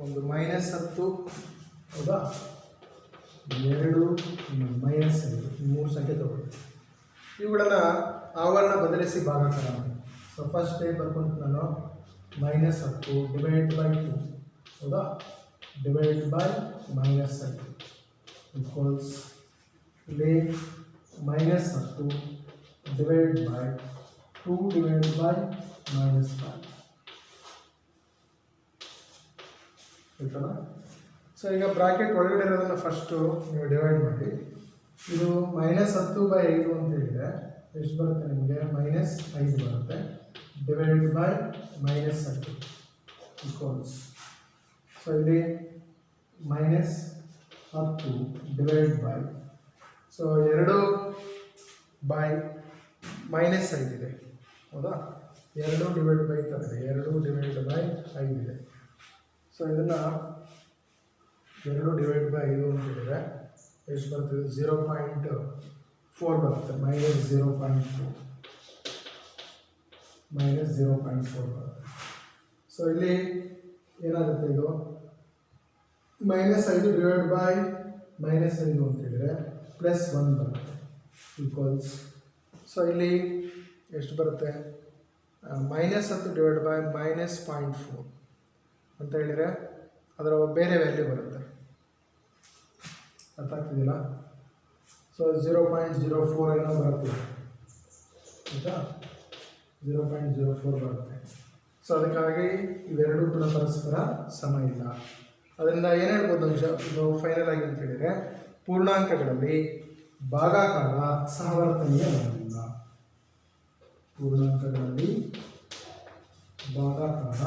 ಒಂದು -10 ಹೌದಾ, 2 -5 3 ಸಂಖ್ಯೆ ತಗೊಳ್ಳಿ. ಇವುಗಳನ್ನು ಆವರಣ ಬದಲಿಸಿ ಭಾಗಾಕಾರ ಮಾಡಿ. ಸೊ ಫಸ್ಟ್ ಡೇ ಬರ್ಕೊಂಡು ನಾನು -10 ಡಿವೈಡ್ ಬೈ 2 ಹೌದಾ, ಡಿವೈಡ್ ಬೈ -5 ಈಕ್ವಲ್ಸ್ ಇಲ್ಲಿ -10 ಡಿವೈಡ್ ಬೈ 2 ಡಿವೈಡ್ ಬೈ -5 ಆಯ್ತಲ್ಲ. ಸೊ ಈಗ ಬ್ರಾಕೆಟ್ ಒಳಗಡೆ ಇರೋದನ್ನು ಫಸ್ಟು ನೀವು ಡಿವೈಡ್ ಮಾಡಿ. ಇದು -10/5 ಅಂತ ಹೇಳಿದರೆ ಎಷ್ಟು ಬರುತ್ತೆ ನಿಮಗೆ, -5 ಬರುತ್ತೆ. ಡಿವೈಡ್ ಬೈ -10 ಈಕ್ವಲ್ಸ್, ಸೊ ಇಲ್ಲಿ -10 ಡಿವೈಡ್ ಬೈ, ಸೊ 2 ಬೈ -5 ಇದೆ ಹೌದಾ, 2 ಡಿವೈಡ್ ಬೈ ತರದೆ 2 ಡಿವೈಡ್ ಬೈ 5 ಇದೆ. ಸೊ ಇದನ್ನು 2 ಡಿವೈಡ್ ಬೈ 5 ಅಂತ ಹೇಳಿದರೆ ಎಷ್ಟು ಬರ್ತದೆ, 0.4 ಬರುತ್ತೆ, -0.4 ಬರುತ್ತೆ. ಸೊ ಇಲ್ಲಿ ಏನಾಗುತ್ತೆ, ಇದು -5 ಡಿವೈಡ್ ಬೈ -5 ಅಂತ ಹೇಳಿದರೆ +1 ಬರುತ್ತೆ ಈಕ್ವಲ್ಸ್. ಸೊ ಇಲ್ಲಿ ಎಷ್ಟು ಬರುತ್ತೆ, -10 ಡಿವೈಡ್ ಬೈ -0.4 ಅಂತ ಹೇಳಿದರೆ ಅದರ ಬೇರೆ ವ್ಯಾಲ್ಯೂ ಬರುತ್ತೆ, ಅರ್ಥ ಆಗ್ತಿದೆಯಲ್ಲ. ಸೊ 0.04 ಏನೋ ಬರುತ್ತೆ ಆಯಿತಾ, 0.04 ಬರುತ್ತೆ. ಸೊ ಅದಕ್ಕಾಗಿ ಇವೆರಡೂ ಕೂಡ ಪರಸ್ಪರ ಸಮ ಇಲ್ಲ. ಅದರಿಂದ ಏನು ಹೇಳ್ಬೋದು ಅಂಶ, ಇದು ಫೈನಲ್ ಆಗಿ ಅಂತ ಹೇಳಿದರೆ ಪೂರ್ಣಾಂಕಗಳಲ್ಲಿ ಭಾಗಾಕಾರ ಸಹವರ್ತನೀಯವಾಗಿಲ್ಲ. ಪೂರ್ಣಾಂಕಗಳಲ್ಲಿ ಭಾಗಾಕಾರ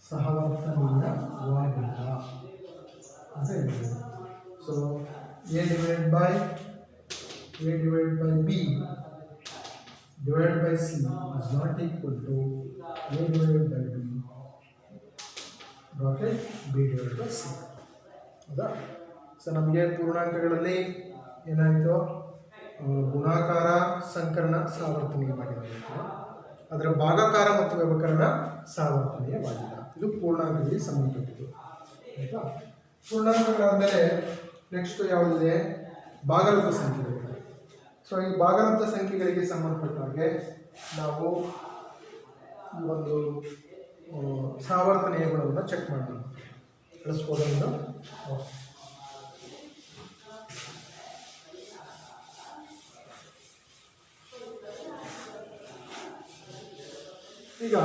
ಸಹವರ್ತನೀಯವಾಗಿಲ್ಲ ಅಂತ ಹೇಳ್ಬೋದು. So A divide by B divided by C is not equal to A divided by B bracket B divided by C ಹೌದಾ. ಸೊ ನಮಗೆ ಪೂರ್ಣಾಂಕಗಳಲ್ಲಿ ಏನಾಯಿತು, ಗುಣಾಕಾರ ಸಂಕರಣ ಸಹವರ್ತನೀಯವಾಗಿರಬೇಕು, ಅದರ ಭಾಗಾಕಾರ ಮತ್ತು ವ್ಯವಕರಣ ಸಹವರ್ತನೀಯವಾಗಿಲ್ಲ. ಇದು ಪೂರ್ಣಾಂಕಗಳಿಗೆ ಸಂಬಂಧಪಟ್ಟಿದ್ದು ಆಯಿತಾ. ಪೂರ್ಣಾಂಕಗಳಾದಮೇಲೆ ನೆಕ್ಸ್ಟ್ ಯಾವುದಿದೆ, ಭಾಗಲಬ್ಧ ಸಂಖ್ಯೆಗಳು. ಸೊ ಈ ಭಾಗಲಬ್ಧ ಸಂಖ್ಯೆಗಳಿಗೆ ಸಂಬಂಧಪಟ್ಟ ಹಾಗೆ ನಾವು ಈ ಒಂದು ಸಹವರ್ತನೀಯ ಗುಣವನ್ನು ಚೆಕ್ ಮಾಡೋಣ, ಬಳಸ್ಬೋದನ್ನು. ಈಗ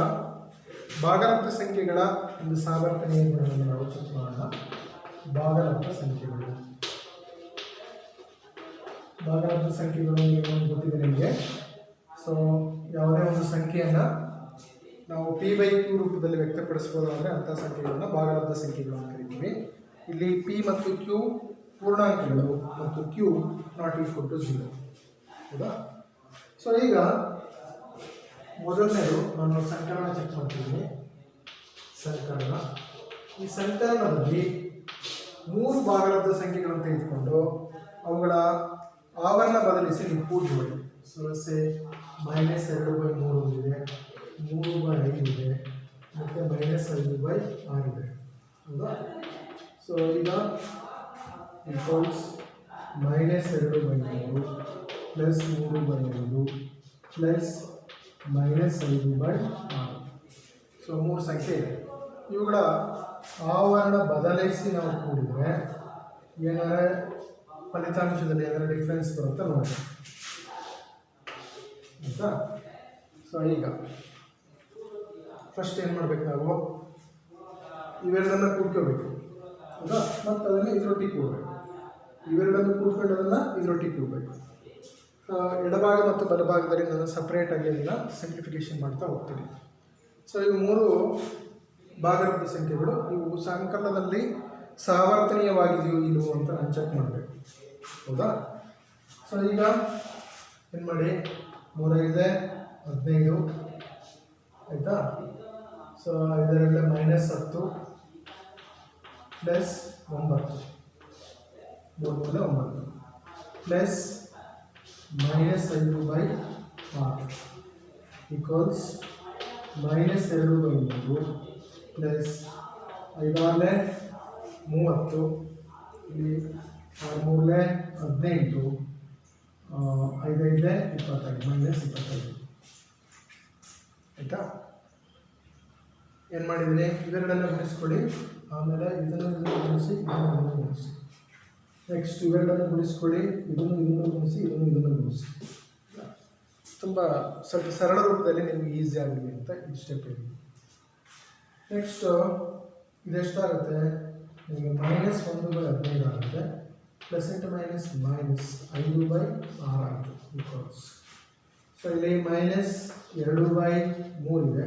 ಭಾಗಲಬ್ಧ ಸಂಖ್ಯೆಗಳ ಒಂದು ಸಹವರ್ತನೀಯ ಗುಣವನ್ನು ನಾವು ಚೆಕ್ ಮಾಡೋಣ. ಭಾಗಲಬ್ಧ ಸಂಖ್ಯೆಗಳು, ಭಾಗಲಬ್ಧ ಸಂಖ್ಯೆಗಳು ಗೊತ್ತಿದೆ ನಿಮಗೆ. ಸೊ ಯಾವುದೇ ಒಂದು ಸಂಖ್ಯೆಯನ್ನು ನಾವು P/Q ರೂಪದಲ್ಲಿ ವ್ಯಕ್ತಪಡಿಸ್ಬೋದಾದರೆ ಅಂಥ ಸಂಖ್ಯೆಗಳನ್ನು ಭಾಗಲಬ್ಧ ಸಂಖ್ಯೆಗಳು ಅಂತ ಕರಿತೀವಿ. ಇಲ್ಲಿ P ಮತ್ತು Q ಪೂರ್ಣಾಂಕಗಳು ಮತ್ತು Q ≠ 0 ಹೌದಾ. ಸೊ ಈಗ ಮೊದಲನೇದು ನಾನು ಸಂಕಲನ ಚೆಕ್ ಮಾಡ್ತಿದ್ದೀನಿ. ಸಂಕಲನ, ಈ ಸಂಕಲನದಲ್ಲಿ 3 ಭಾಗಲಬ್ಧ ಸಂಖ್ಯೆಗಳನ್ನು ತೆಗೆದುಕೊಂಡು ಅವುಗಳ ಆವರಣ ಬದಲಿಸಿ ನೀವು ಕೂಡಿಕೊಳ್ಳಿ. ಸೊ ಸೇ -2/3 ಇದೆ, 3/5 ಇದೆ, ಮತ್ತು -5/6 ಇದೆ. ಹೌದಾ? ಸೊ ಈಗ ಈಕ್ವಲ್ಸ್ -2/3 ಪ್ಲಸ್ 3/5 ಪ್ಲಸ್ -5/6. ಸೊ 3 ಸಂಖ್ಯೆ ಇದೆ. ಇವುಗಳ ಆವರಣ ಬದಲಿಸಿ ನಾವು ಕೂಡಿದರೆ ಏನಾರ ಫಲಿತಾಂಶದಲ್ಲಿ ಏನಾರ ಡಿಫ್ರೆನ್ಸ್ ಬರುತ್ತಾ ನೋಡಿ, ಆಯಿತಾ? ಸೊ ಈಗ ಫಸ್ಟ್ ಏನು ಮಾಡ್ಬೇಕು, ನಾವು ಇವೆರಡನ್ನು ಕೂಡ್ಕೋಬೇಕು. ಹೌದಾ? ಮತ್ತು ಅದನ್ನು ಇದರೊಟ್ಟಿಗೆ ಕೂಡಬೇಕು. ಇವೆರಡನ್ನು ಕೂಡ್ಕೊಂಡದನ್ನು ಇದರೊಟ್ಟಿಗೆ ಕೂಡಬೇಕು. ಎಡಭಾಗ ಮತ್ತು ಬಲಭಾಗದಲ್ಲಿ ನಾನು ಸಪ್ರೇಟಾಗಿ ಅದನ್ನು ಸಿಂಪ್ಲಿಫಿಕೇಶನ್ ಮಾಡ್ತಾ ಹೋಗ್ತೀನಿ. ಸೊ ಇವು 3 ಭಾಗಲಬ್ಧ ಸಂಖ್ಯೆಗಳು. ಇವು ಸಂಕಲನದಲ್ಲಿ ಸಾವರ್ತನೀಯವಾಗಿದೆಯೋ ಇಲ್ಲವೋ ಅಂತ ನಾನು ಚೆಕ್ ಮಾಡಬೇಕು. ಹೌದಾ? ಸೊ ಈಗ ಏನು ಮಾಡಿ, 3 5 15, ಆಯಿತಾ? ಸೊ ಇದರಲ್ಲಿ -10 ಪ್ಲಸ್ 9, 3 9 ಪ್ಲಸ್ -5/6 ಈಕ್ವಲ್ಸ್ -2/3 ಪ್ಲಸ್ 5 30, ಇಲ್ಲಿ 6 18, 5 25 -25. ಆಯಿತಾ? ಏನು ಮಾಡಿದ್ದೀನಿ, ಇವೆರಡನ್ನು ಗುಣಿಸ್ಕೊಳ್ಳಿ. ಆಮೇಲೆ ಇದನ್ನು ಗುಣಿಸಿ, ಇದನ್ನು ಗುಣಿಸಿ. ನೆಕ್ಸ್ಟ್ ಇವೆರಡನ್ನು ಗುಣಿಸ್ಕೊಳ್ಳಿ, ಇದನ್ನು ಗುಣಿಸಿ, ಇದನ್ನು ಗುಣಿಸಿ. ತುಂಬ ಸ್ವಲ್ಪ ಸರಳ ರೂಪದಲ್ಲಿ ನಿಮಗೆ ಈಸಿ ಆಗಲಿ ಅಂತ ಈ ಸ್ಟೆಪ್ ಇದೆ. ನೆಕ್ಸ್ಟು ಇದೆಷ್ಟಾಗುತ್ತೆ ನಿಮಗೆ, -1/15 ಆಗುತ್ತೆ, ಪ್ಲಸ್ ಇಂಟು ಮೈನಸ್ -5/6 ಆಯಿತು ಈಕ್ವಲ್ಸ್. ಸೊ ಇಲ್ಲಿ -2/3 ಇದೆ,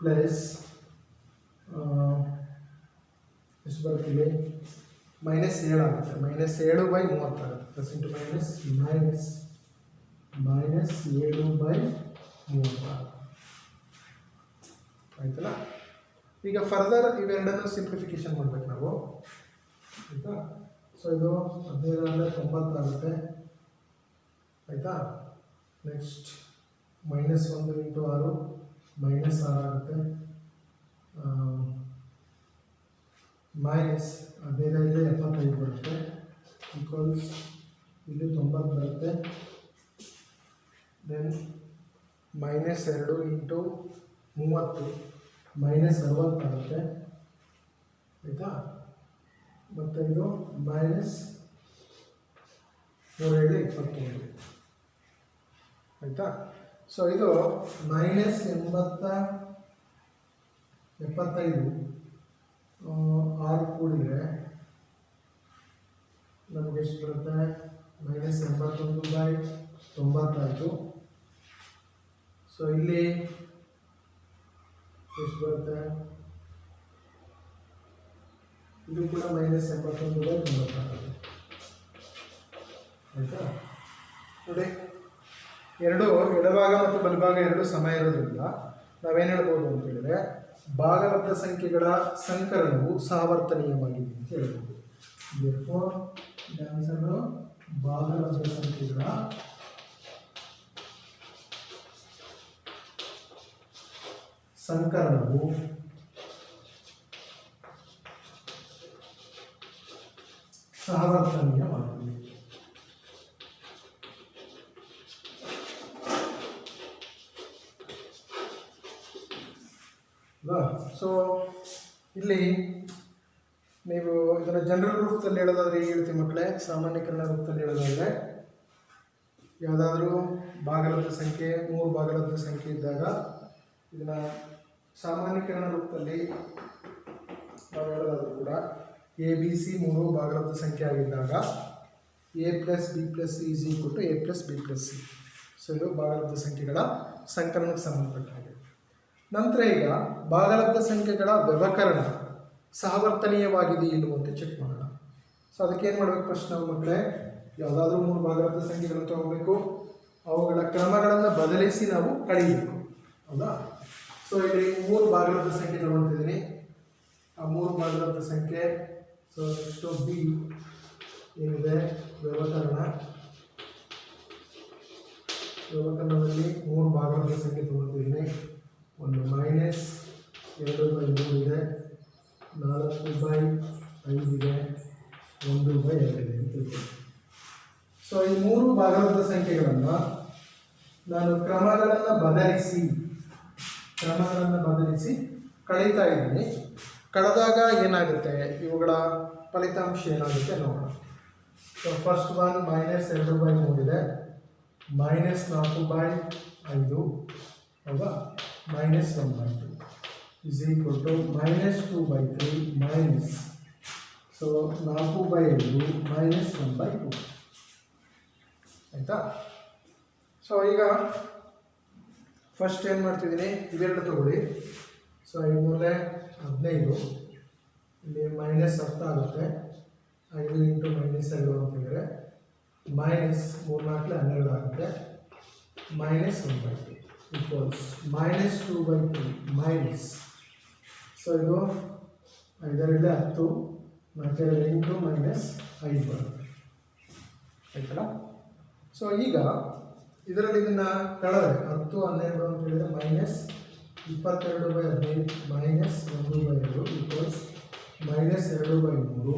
ಪ್ಲಸ್ ಎಷ್ಟು ಬರುತ್ತಿದೆ, -7 ಆಗುತ್ತೆ, -7/30 ಆಗುತ್ತೆ, ಪ್ಲಸ್ ಇಂಟು -7/30 ಆಯ್ತಲ್ಲ. ಈಗ ಫರ್ದರ್ ಇವೆರಡನ್ನು ಸಿಂಪ್ಲಿಫಿಕೇಶನ್ ಮಾಡಬೇಕು ನಾವು, ಆಯಿತಾ? ಸೊ ಇದು 15 90 ಆಗುತ್ತೆ, ಆಯಿತಾ? ನೆಕ್ಸ್ಟ್ -1 × 6 -6 ಆಗುತ್ತೆ, -15 75 ಬರುತ್ತೆ, ಈಕ್ವಲ್ಸ್ ಇಲ್ಲಿ 90 ಬರುತ್ತೆ. ದೆನ್ -2 × 30 -60 ಆಗುತ್ತೆ, ಆಯಿತಾ? ಮತ್ತು ಇದು -3/21, ಆಯಿತಾ? ಸೊ ಇದು -75 6 ಕೂಡಿದರೆ ನಮಗೆ ಎಷ್ಟು ಬರುತ್ತೆ, -81/90 ಆಯಿತು. ಸೊ ಇಲ್ಲಿ ಎಷ್ಟು ಬರುತ್ತೆ, ಇದು ಕೂಡ -81/90 ಆಗುತ್ತೆ, ಆಯಿತಾ? ನೋಡಿ, ಎರಡು ಎಡಭಾಗ ಮತ್ತು ಬಲಭಾಗ ಎರಡು ಸಮ ಇರೋದ್ರಿಂದ ನಾವೇನು ಹೇಳ್ಬೋದು ಅಂತ ಹೇಳಿದ್ರೆ, ಭಾಗಲಬ್ಧ ಸಂಖ್ಯೆಗಳ ಸಂಕಲನವು ಸಾವರ್ತನೀಯವಾಗಿದೆ ಅಂತ ಹೇಳ್ಬೋದು. ಆನ್ಸರು ಭಾಗಲಬ್ಧ ಸಂಖ್ಯೆಗಳ ಸಂಕಲನವು ಸಾವರ್ತನೀಯವಾಗಿದೆ. ಸೊ ಇಲ್ಲಿ ನೀವು ಇದನ್ನು ಜನರಲ್ ರೂಪದಲ್ಲಿ ಹೇಳೋದಾದ್ರೆ ಹೇಗೆ ಹೇಳ್ತೀವಿ ಮಕ್ಕಳೇ, ಸಾಮಾನ್ಯೀಕರಣ ರೂಪದಲ್ಲಿ ಹೇಳೋದಾದರೆ ಯಾವುದಾದ್ರೂ ಭಾಗಲಬ್ಧ ಸಂಖ್ಯೆ 3 ಭಾಗಲಬ್ಧ ಸಂಖ್ಯೆ ಇದ್ದಾಗ ಇದನ್ನು ಸಾಮಾನ್ಯೀಕರಣ ರೂಪದಲ್ಲಿ ನಾವು ಹೇಳೋದಾದರೂ ಕೂಡ ABC 3 ಭಾಗಲಬ್ಧ ಸಂಖ್ಯೆ ಆಗಿದ್ದಾಗ A + B + C = A + B + C. So ಇದು ಭಾಗಲಬ್ಧ ಸಂಖ್ಯೆಗಳ ಸಂಕಲನಕ್ಕೆ ಸಂಬಂಧಪಟ್ಟ ಹಾಗೆ. ನಂತರ ಈಗ ಭಾಗಲಬ್ಧ ಸಂಖ್ಯೆಗಳ ವ್ಯವಕರಣ ಸಾವರ್ತನೀಯವಾಗಿದೆ ಇಲ್ಲವೋ ಅಂತ ಚೆಕ್ ಮಾಡೋಣ. ಸೊ ಅದಕ್ಕೆ ಏನು ಮಾಡಬೇಕು, ಫಸ್ಟ್ ನಾವು ಮಕ್ಕಳೇ ಯಾವುದಾದ್ರೂ 3 ಭಾಗಲಬ್ಧ ಸಂಖ್ಯೆಗಳನ್ನು ತಗೋಬೇಕು, ಅವುಗಳ ಕ್ರಮಗಳನ್ನು ಬದಲಿಸಿ ನಾವು ಕಳೆಯಬೇಕು. ಹೌದಾ? ಸೊ ಇಲ್ಲಿ 3 ಭಾಗಲಬ್ಧ ಸಂಖ್ಯೆ ತಗೊಳ್ತಿದ್ದೀನಿ. ಆ 3 ಭಾಗಲಬ್ಧ ಸಂಖ್ಯೆ, ಸೊ ನೆಕ್ಸ್ಟು B ಏನಿದೆ ವ್ಯವಕಲನದಲ್ಲಿ 3 ಭಾಗದ ಸಂಖ್ಯೆ ತಗೊಳ್ತಿದ್ದೀನಿ. ಒಂದು -2/3 ಇದೆ, 4/5 ಇದೆ, 1/2 ಇದೆ ಅಂತ ತಿಳ್ಕೊಳ್ಳಿ. ಸೊ ಈ 3 ಭಾಗದ ಸಂಖ್ಯೆಗಳನ್ನು ನಾನು ಕ್ರಮಗಳನ್ನು ಬದಲಿಸಿ ಕಳೀತಾ ಇದ್ದೀನಿ. ಕಳೆದಾಗ ಏನಾಗುತ್ತೆ, ಇವುಗಳ ಫಲಿತಾಂಶ ಏನಾಗುತ್ತೆ ನೋಡೋಣ. ಸೊ ಫಸ್ಟ್ ಒನ್ -2/3 ಇದೆ, -4/5 ಹೌದಾ, -1/2 is equal to -2/3 minus, so 4/5 -1/2 ಆಯಿತಾ. ಸೊ ಈಗ ಫಸ್ಟ್ ಏನು ಮಾಡ್ತಿದ್ದೀನಿ, ಇವೆರಡು ತಗೊಳ್ಳಿ. ಸೊ 5 15, ಇಲ್ಲಿ -10 ಆಗುತ್ತೆ. 5 × -2 ಅಂತಂದರೆ -3×4 12 ಆಗುತ್ತೆ. -1/2 ಈಕ್ವಲ್ಸ್ -2/3 ಮೈನಸ್, ಸೊ ಇದು 5 × 10, 4 × 8 -5 ಬರುತ್ತೆ ಆಯ್ತಲ್ಲ. ಸೊ ಈಗ ಇದರಲ್ಲಿ ಇದನ್ನು ಕಳೆದ್ರೆ 10 12 ಅಂತ ಹೇಳಿದರೆ -22/15 -1/2 ಈಕ್ವಲ್ಸ್ -2/3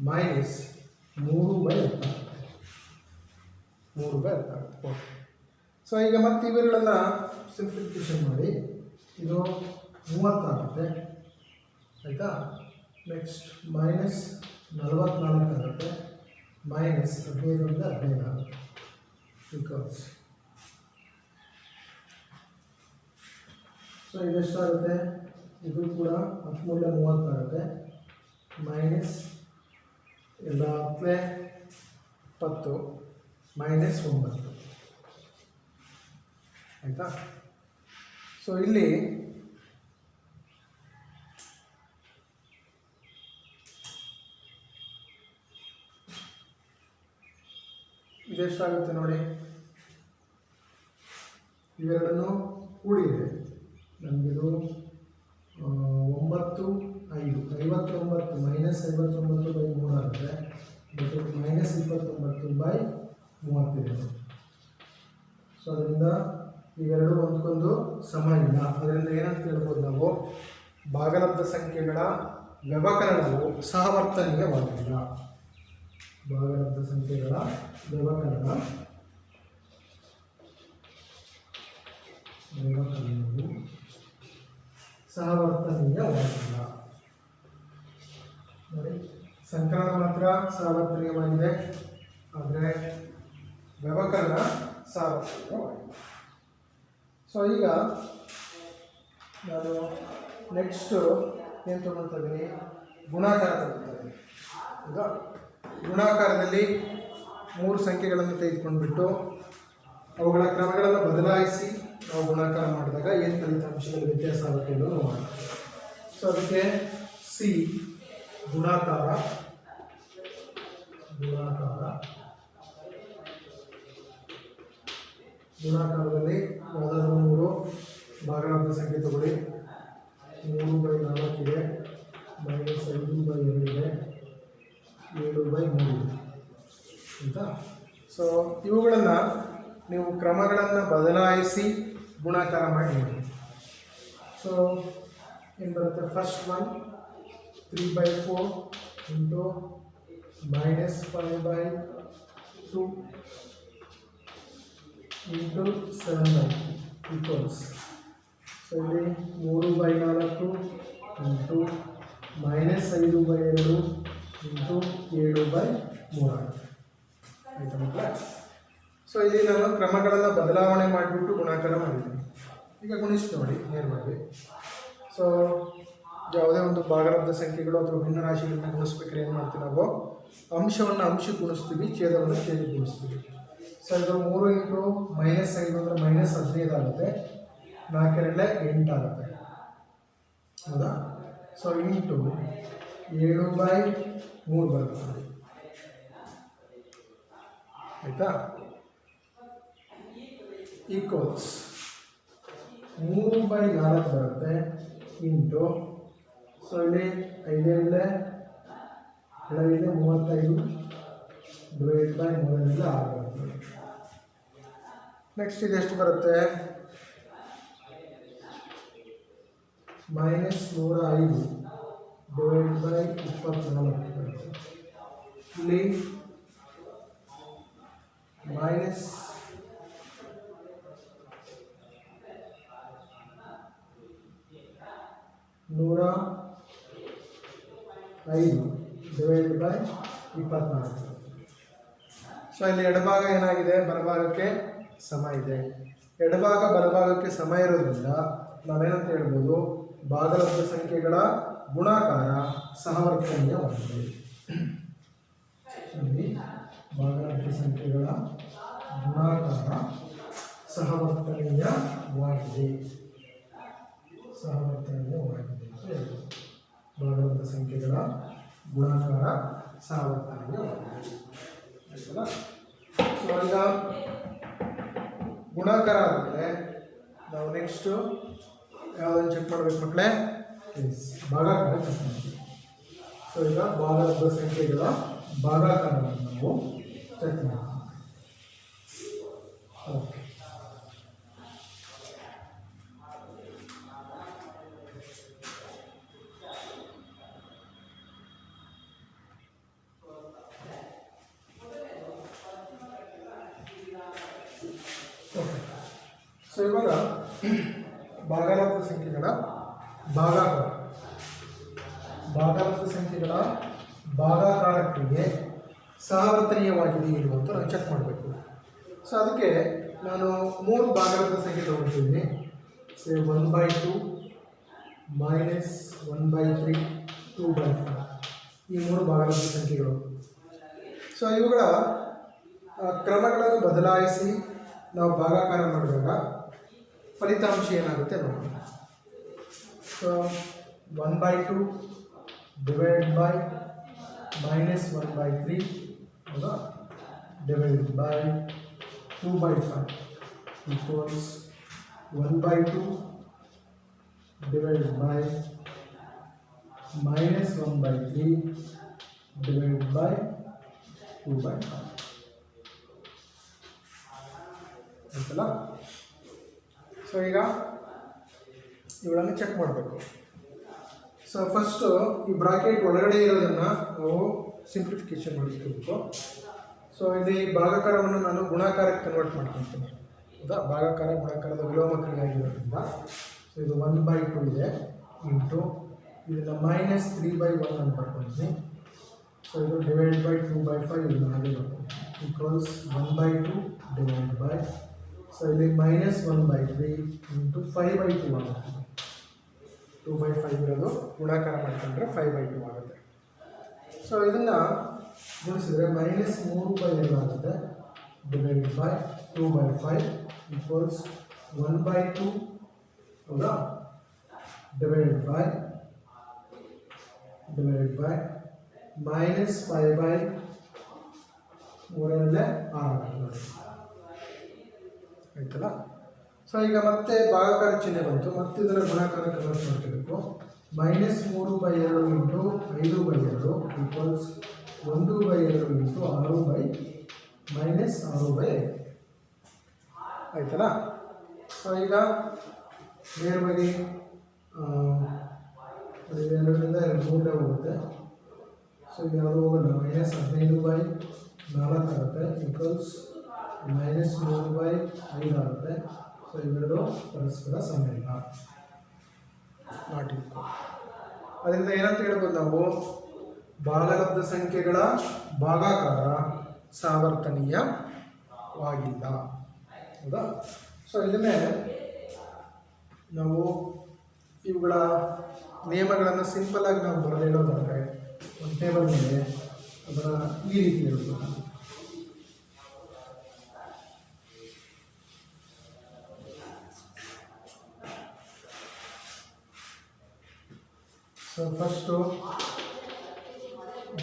-3/10 ಓಕೆ. ಸೊ ಈಗ ಮತ್ತೆ ಇವೆರಡನ್ನು ಸಿಂಪ್ಲಿಫಿಕೇಶನ್ ಮಾಡಿ ಇದು 30 ಆಗುತ್ತೆ ಆಯಿತಾ. ನೆಕ್ಸ್ಟ್ -44 ಆಗುತ್ತೆ, -15 ಆಗುತ್ತೆ ಈಕ್ವಲ್ಸ್, ಸೊ ಇದೆಷ್ಟಾಗುತ್ತೆ, ಇದು ಕೂಡ 10 30 ಆಗುತ್ತೆ, ಮೈನಸ್ ಎಲ್ಲ 10 -9 ಆಯಿತಾ. ಸೊ ಇಲ್ಲಿ ಇದೆಷ್ಟಾಗುತ್ತೆ ನೋಡಿ, ಇವೆರಡನ್ನು ಕೂಡಿದೆ ನಮಗಿದು 9 5 59 -59/3 ಆಗುತ್ತೆ. ಬಟ್ -29/30 ಸೊ ಅದರಿಂದ ಇವೆರಡು ಒಂದಕ್ಕೊಂದು ಸಮ ಇಲ್ಲ. ಅದರಿಂದ ಏನಂತ ಹೇಳ್ಬೋದು ನಾವು, ಭಾಗಲಬ್ಧ ಸಂಖ್ಯೆಗಳ ವ್ಯವಕಲನವು ಸಹವರ್ತನೀಯವಾಗಿಲ್ಲ. ಭಾಗಲಬ್ಧ ಸಂಖ್ಯೆಗಳ ವ್ಯವಕಲನವು ಸಹವರ್ತನೀಯವಾಗಿಲ್ಲ. ನೋಡಿ, ಸಂಕಲನ ಮಾತ್ರ ಸಹವರ್ತನೀಯವಾಗಿದೆ, ಆದರೆ ವ್ಯವಕಲನ ಸಹವರ್ತನೀಯವಾಗಿದೆ. ಸೊ ಈಗ ನಾನು ನೆಕ್ಸ್ಟು ಏನು ತೊಗೊಳ್ತಾ ಇದ್ದೀನಿ, ಗುಣಾಕಾರ ತಗೊಳ್ತಾ ಇದ್ದೀನಿ. ಈಗ ಗುಣಾಕಾರದಲ್ಲಿ 3 ಸಂಖ್ಯೆಗಳನ್ನು ತೆಗೆದುಕೊಂಡ್ಬಿಟ್ಟು ಅವುಗಳ ಕ್ರಮಗಳನ್ನು ಬದಲಾಯಿಸಿ ನಾವು ಗುಣಾಕಾರ ಮಾಡಿದಾಗ ಏನು ಫಲಿತಾಂಶಗಳ ವ್ಯತ್ಯಾಸ ಆಗುತ್ತೆ ಅನ್ನೋದು ನೋಡೋಣ. ಸೊ ಅದಕ್ಕೆ ಸಿ ಗುಣಾಕಾರದಲ್ಲಿ ಯಾವುದಾದ್ರೂ 3 ಭಾಗಲಬ್ಧ ಸಂಖ್ಯೆ ತಗೊಳ್ಳಿ. 3/4 ಇದೆ, -5/2 ಇದೆ, 7/3 ಇದೆ ಆಯಿತಾ. ಸೊ ಇವುಗಳನ್ನು ನೀವು ಕ್ರಮಗಳನ್ನು ಬದಲಾಯಿಸಿ ಗುಣಾಕಾರ ಮಾಡಿ. ಸೊ ಏನು ಬರುತ್ತೆ, first one 3/4 into -5/2 into 7/2 equals, so ಇಲ್ಲಿ 3/4 ಇಂಟು -5/2 ಇಂಟು 7/3 ಆಯಿತಾ ಮಕ್ಕಳ. ಸೊ ಇಲ್ಲಿ ನಾನು ಕ್ರಮಗಳನ್ನು ಬದಲಾವಣೆ ಮಾಡಿಬಿಟ್ಟು ಗುಣಾಕಾರ ಮಾಡಿದ್ದೀನಿ. ಈಗ ಗುಣಿಸಿ ನೋಡಿ ನೇರವಾಗಿ. ಸೊ ಯಾವುದೇ ಒಂದು ಭಾಗಲಬ್ಧ ಸಂಖ್ಯೆಗಳು ಅಥವಾ ಭಿನ್ನರಾಶಿಗಳನ್ನ ಗುಣಿಸ್ಬೇಕಾದ್ರೆ ಏನು ಮಾಡ್ತೀವಿ ನಾವು, ಅಂಶವನ್ನು ಅಂಶಕ್ಕೆ ಗುಣಿಸ್ತೀವಿ, ಛೇದವನ್ನು ಛೇದಕ್ಕೆ ಗುಣಿಸ್ತೀವಿ. ಸೊ ಇದು 3 ಇಂಟು -5 ಅಂದರೆ -15 ಆಗುತ್ತೆ, 4 × 8 ಆಗುತ್ತೆ ಹೌದಾ. ಸೊ ಇಂಟು 7/3 ಬರುತ್ತೆ ಆಯಿತಾ. ಈಕ್ವಲ್ಸ್ 3/4 ಬರುತ್ತೆ ಇಂಟು, ಸೊ ಇಲ್ಲಿ 5 × 7 35 ಡಿವೈಡ್ ಬೈ 3 6 ಬರುತ್ತೆ. ನೆಕ್ಸ್ಟ್ ಇದೆಷ್ಟು ಬರುತ್ತೆ? -105 ಡಿವೈಡ್ ಬೈ 24 ಬರುತ್ತೆ. ಇಲ್ಲಿ -105 ಡಿವೈಡ್ ಬೈ 24. ಸೊ ಇಲ್ಲಿ ಎಡಭಾಗ ಏನಾಗಿದೆ, ಬಲಭಾಗಕ್ಕೆ ಸಮ ಇದೆ. ಎಡಭಾಗ ಬಲಭಾಗಕ್ಕೆ ಸಮ ಇರೋದ್ರಿಂದ ನಾವೇನಂತ ಹೇಳ್ಬೋದು, ಭಾಗಲಬ್ಧ ಸಂಖ್ಯೆಗಳ ಗುಣಾಕಾರ ಸಹವರ್ತನೀಯವಾಗಿದೆ. ಭಾಗಲಬ್ಧ ಸಂಖ್ಯೆಗಳ ಗುಣಾಕಾರ ಸಹವರ್ತನೀಯವಾಗಿದೆ. ಭಾಗಲಬ್ಧ ಸಂಖ್ಯೆಗಳ ಗುಣಾಕಾರ ಸಹವರ್ತನೀಯವಾಗಿದೆ. ಆಯ್ತಲ್ಲ? ಸೊ ಈಗ ಗುಣಾಕಾರ ಆದಮೇಲೆ ನಾವು ನೆಕ್ಸ್ಟು ಯಾವುದನ್ನು ಚೆಕ್ ಮಾಡಬೇಕು ಮಕ್ಕಳೇ? ಭಾಗಾಕಾರ ಚೆಕ್ ಮಾಡಬೇಕು. ಸೊ ಈಗ ಭಾಗಲಬ್ಧ ಸಂಖ್ಯೆಗಳ ಭಾಗಾಕಾರವನ್ನು ನಾವು ಚೆಕ್ ಮಾಡ್ತೀವಿ. ಓಕೆ, ಸೊ ಇವಾಗ ಭಾಗಲಬ್ಧ ಸಂಖ್ಯೆಗಳ ಭಾಗಾಕಾರ ಕ್ರಿಯೆ ಸಹವರ್ತನೀಯವಾಗಿದೆ ಇರುವಂತ ನಾವು ಚೆಕ್ ಮಾಡಬೇಕು. ಸೊ ಅದಕ್ಕೆ ನಾನು 3 ಭಾಗಲಬ್ಧ ಸಂಖ್ಯೆ ತಗೊಳ್ತಿದ್ದೀನಿ. ಸೊ 1/2 -1/3 2/4 ಈ 3 ಭಾಗಲಬ್ಧ ಸಂಖ್ಯೆಗಳು. ಸೊ ಇವುಗಳ ಕ್ರಮಗಳನ್ನು ಬದಲಾಯಿಸಿ ನಾವು ಭಾಗಾಕಾರ ಮಾಡಿದಾಗ ಫಲಿತಾಂಶ ಏನಾಗುತ್ತೆ ನೋಡೋಣ. ಸೊ 1/2 ಡಿವೈಡ್ ಬೈ -1/3 ಹೌದಾ, divide by 2/5 equals 1/2 divide by -1/3 divide by 2/5 ಆಯ್ತಲ್ಲ? ಸೊ ಈಗ ಇವುಗಳನ್ನು ಚೆಕ್ ಮಾಡಬೇಕು. ಸೊ ಫಸ್ಟು ಈ ಬ್ರಾಕೆಟ್ ಒಳಗಡೆ ಇರೋದನ್ನು ನಾವು ಸಿಂಪ್ಲಿಫಿಕೇಶನ್ ಮಾಡಿಸ್ಕೋಬೇಕು. ಸೊ ಇಲ್ಲಿ ಭಾಗಾಕಾರವನ್ನು ನಾನು ಗುಣಾಕಾರಕ್ಕೆ ಕನ್ವರ್ಟ್ ಮಾಡ್ಕೊಳ್ತೀನಿ. ಹೌದಾ, ಭಾಗಾಕಾರ ಗುಣಾಕಾರದ ವಿಲೋಮ ಕ್ರಿಯೆ ಆಗಿರೋದ್ರಿಂದ ಸೊ ಇದು 1/2 ಇದೆ ಇಂಟು ಇದನ್ನು -3/1 ಅಂತ ಬರ್ಕೊಳ್ತೀನಿ. ಸೊ ಇದು ಡಿವೈಡ್ ಬೈ 2/5 ಇದನ್ನು ಹಾಗೆ ಬರ್ಕೊಳ್ತೀನಿ ಈಕ್ವಲ್ಸ್ 1/2 ಡಿವೈಡ್ ಬೈ, ಸೊ ಇಲ್ಲಿ -1/3 ಇಂಟು 5/2 ಆಗುತ್ತೆ. 2/5 ಇರೋದು ಗುಣಾಕಾರ ಮಾಡ್ಕೊಂಡ್ರೆ 5/2 ಆಗುತ್ತೆ. ಸೊ ಇದನ್ನು ಗುಣಿಸಿದ್ರೆ -3/2 ಆಗುತ್ತೆ ಡಿವೈಡ್ ಬೈ 2/5 ಈಕ್ವಲ್ಸ್ 1/2 ಹೌದಾ, ಡಿವೈಡ್ ಬೈ -5/3 ಆಯ್ತಲ್ಲ? ಸೊ ಈಗ ಮತ್ತೆ ಭಾಗಾಕಾರ ಚಿಹ್ನೆ ಬಂತು, ಮತ್ತೆ ಇದರ ಗುಣಾಕಾರ ಕನ್ವರ್ಟ್ ಮಾಡ್ಕೋಬೇಕು. -3/2 ಇಂಟು 5/2 ಈಕ್ವಲ್ಸ್ 1/2 ಇಂಟು 6/-6/5 ಆಯ್ತಲ್ಲ? ಸೊ ಈಗ ನೇರವಾಗಿ 2ರಿಂದ 3 ಹೋಗುತ್ತೆ. ಸೊ ಇದು ಯಾವುದು ಹೋಗಲ್ಲ, -15/4 ಆಗುತ್ತೆ ಈಕ್ವಲ್ಸ್ -3/5 ಆಗುತ್ತೆ. ಸೊ ಇವೆರಡು ಪರಸ್ಪರ ಸಮ ಇಲ್ಲ, ನಾಟ್ ಈಕ್ವಲ್. ಅದರಿಂದ ಏನಂತ ಹೇಳ್ಬೋದು ನಾವು, ಭಾಗಲಬ್ಧ ಸಂಖ್ಯೆಗಳ ಭಾಗಾಕಾರ ಸಾವರ್ತನೀಯವಾಗಿಲ್ಲ. ಹೌದಾ? ಸೊ ಇದನ್ನೇ ನಾವು ಇವುಗಳ ನಿಯಮಗಳನ್ನು ಸಿಂಪಲ್ಲಾಗಿ ನಾವು ಬರೆದಿಡೋದಾದರೆ ಒಂದು ಟೇಬಲ್ ಮೇಲೆ ಅದರ ಈ ರೀತಿ ಹೇಳ್ಬೋದು. ಸೊ ಫಸ್ಟು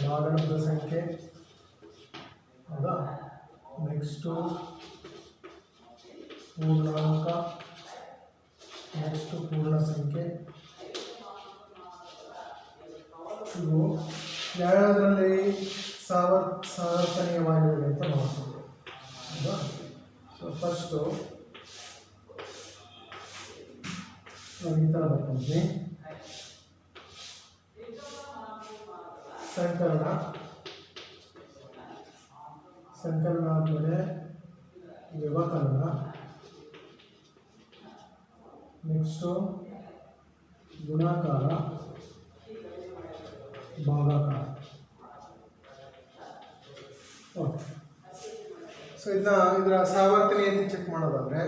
ಭಾಗಲಬ್ಧ ಸಂಖ್ಯೆ ಹೌದಾ, ನೆಕ್ಸ್ಟು ಪೂರ್ಣಾಂಕ, ನೆಕ್ಸ್ಟು ಪೂರ್ಣ ಸಂಖ್ಯೆ. ಇವು ಯಾವ್ಯಾವುದರಲ್ಲಿ ಸಾವರ್ತನೀಯವಾಗಿವೆ ಅಂತ ನೋಡ್ಬೋದು ಅಲ್ವಾ. ಸೊ ಫಸ್ಟು ನಾವು ಈ ಥರ ಬರ್ಕೊಂಡ್ವಿ. ಸಂಕಲನ ಆದಮೇಲೆ ವ್ಯವಕಲನ, ನೆಕ್ಸ್ಟು ಗುಣಾಕಾರ, ಭಾಗಾಕಾರ. ಓಕೆ, ಸೊ ಇದರ ಸಾವರ್ತನೀಯತೆ ಚೆಕ್ ಮಾಡೋದಾದರೆ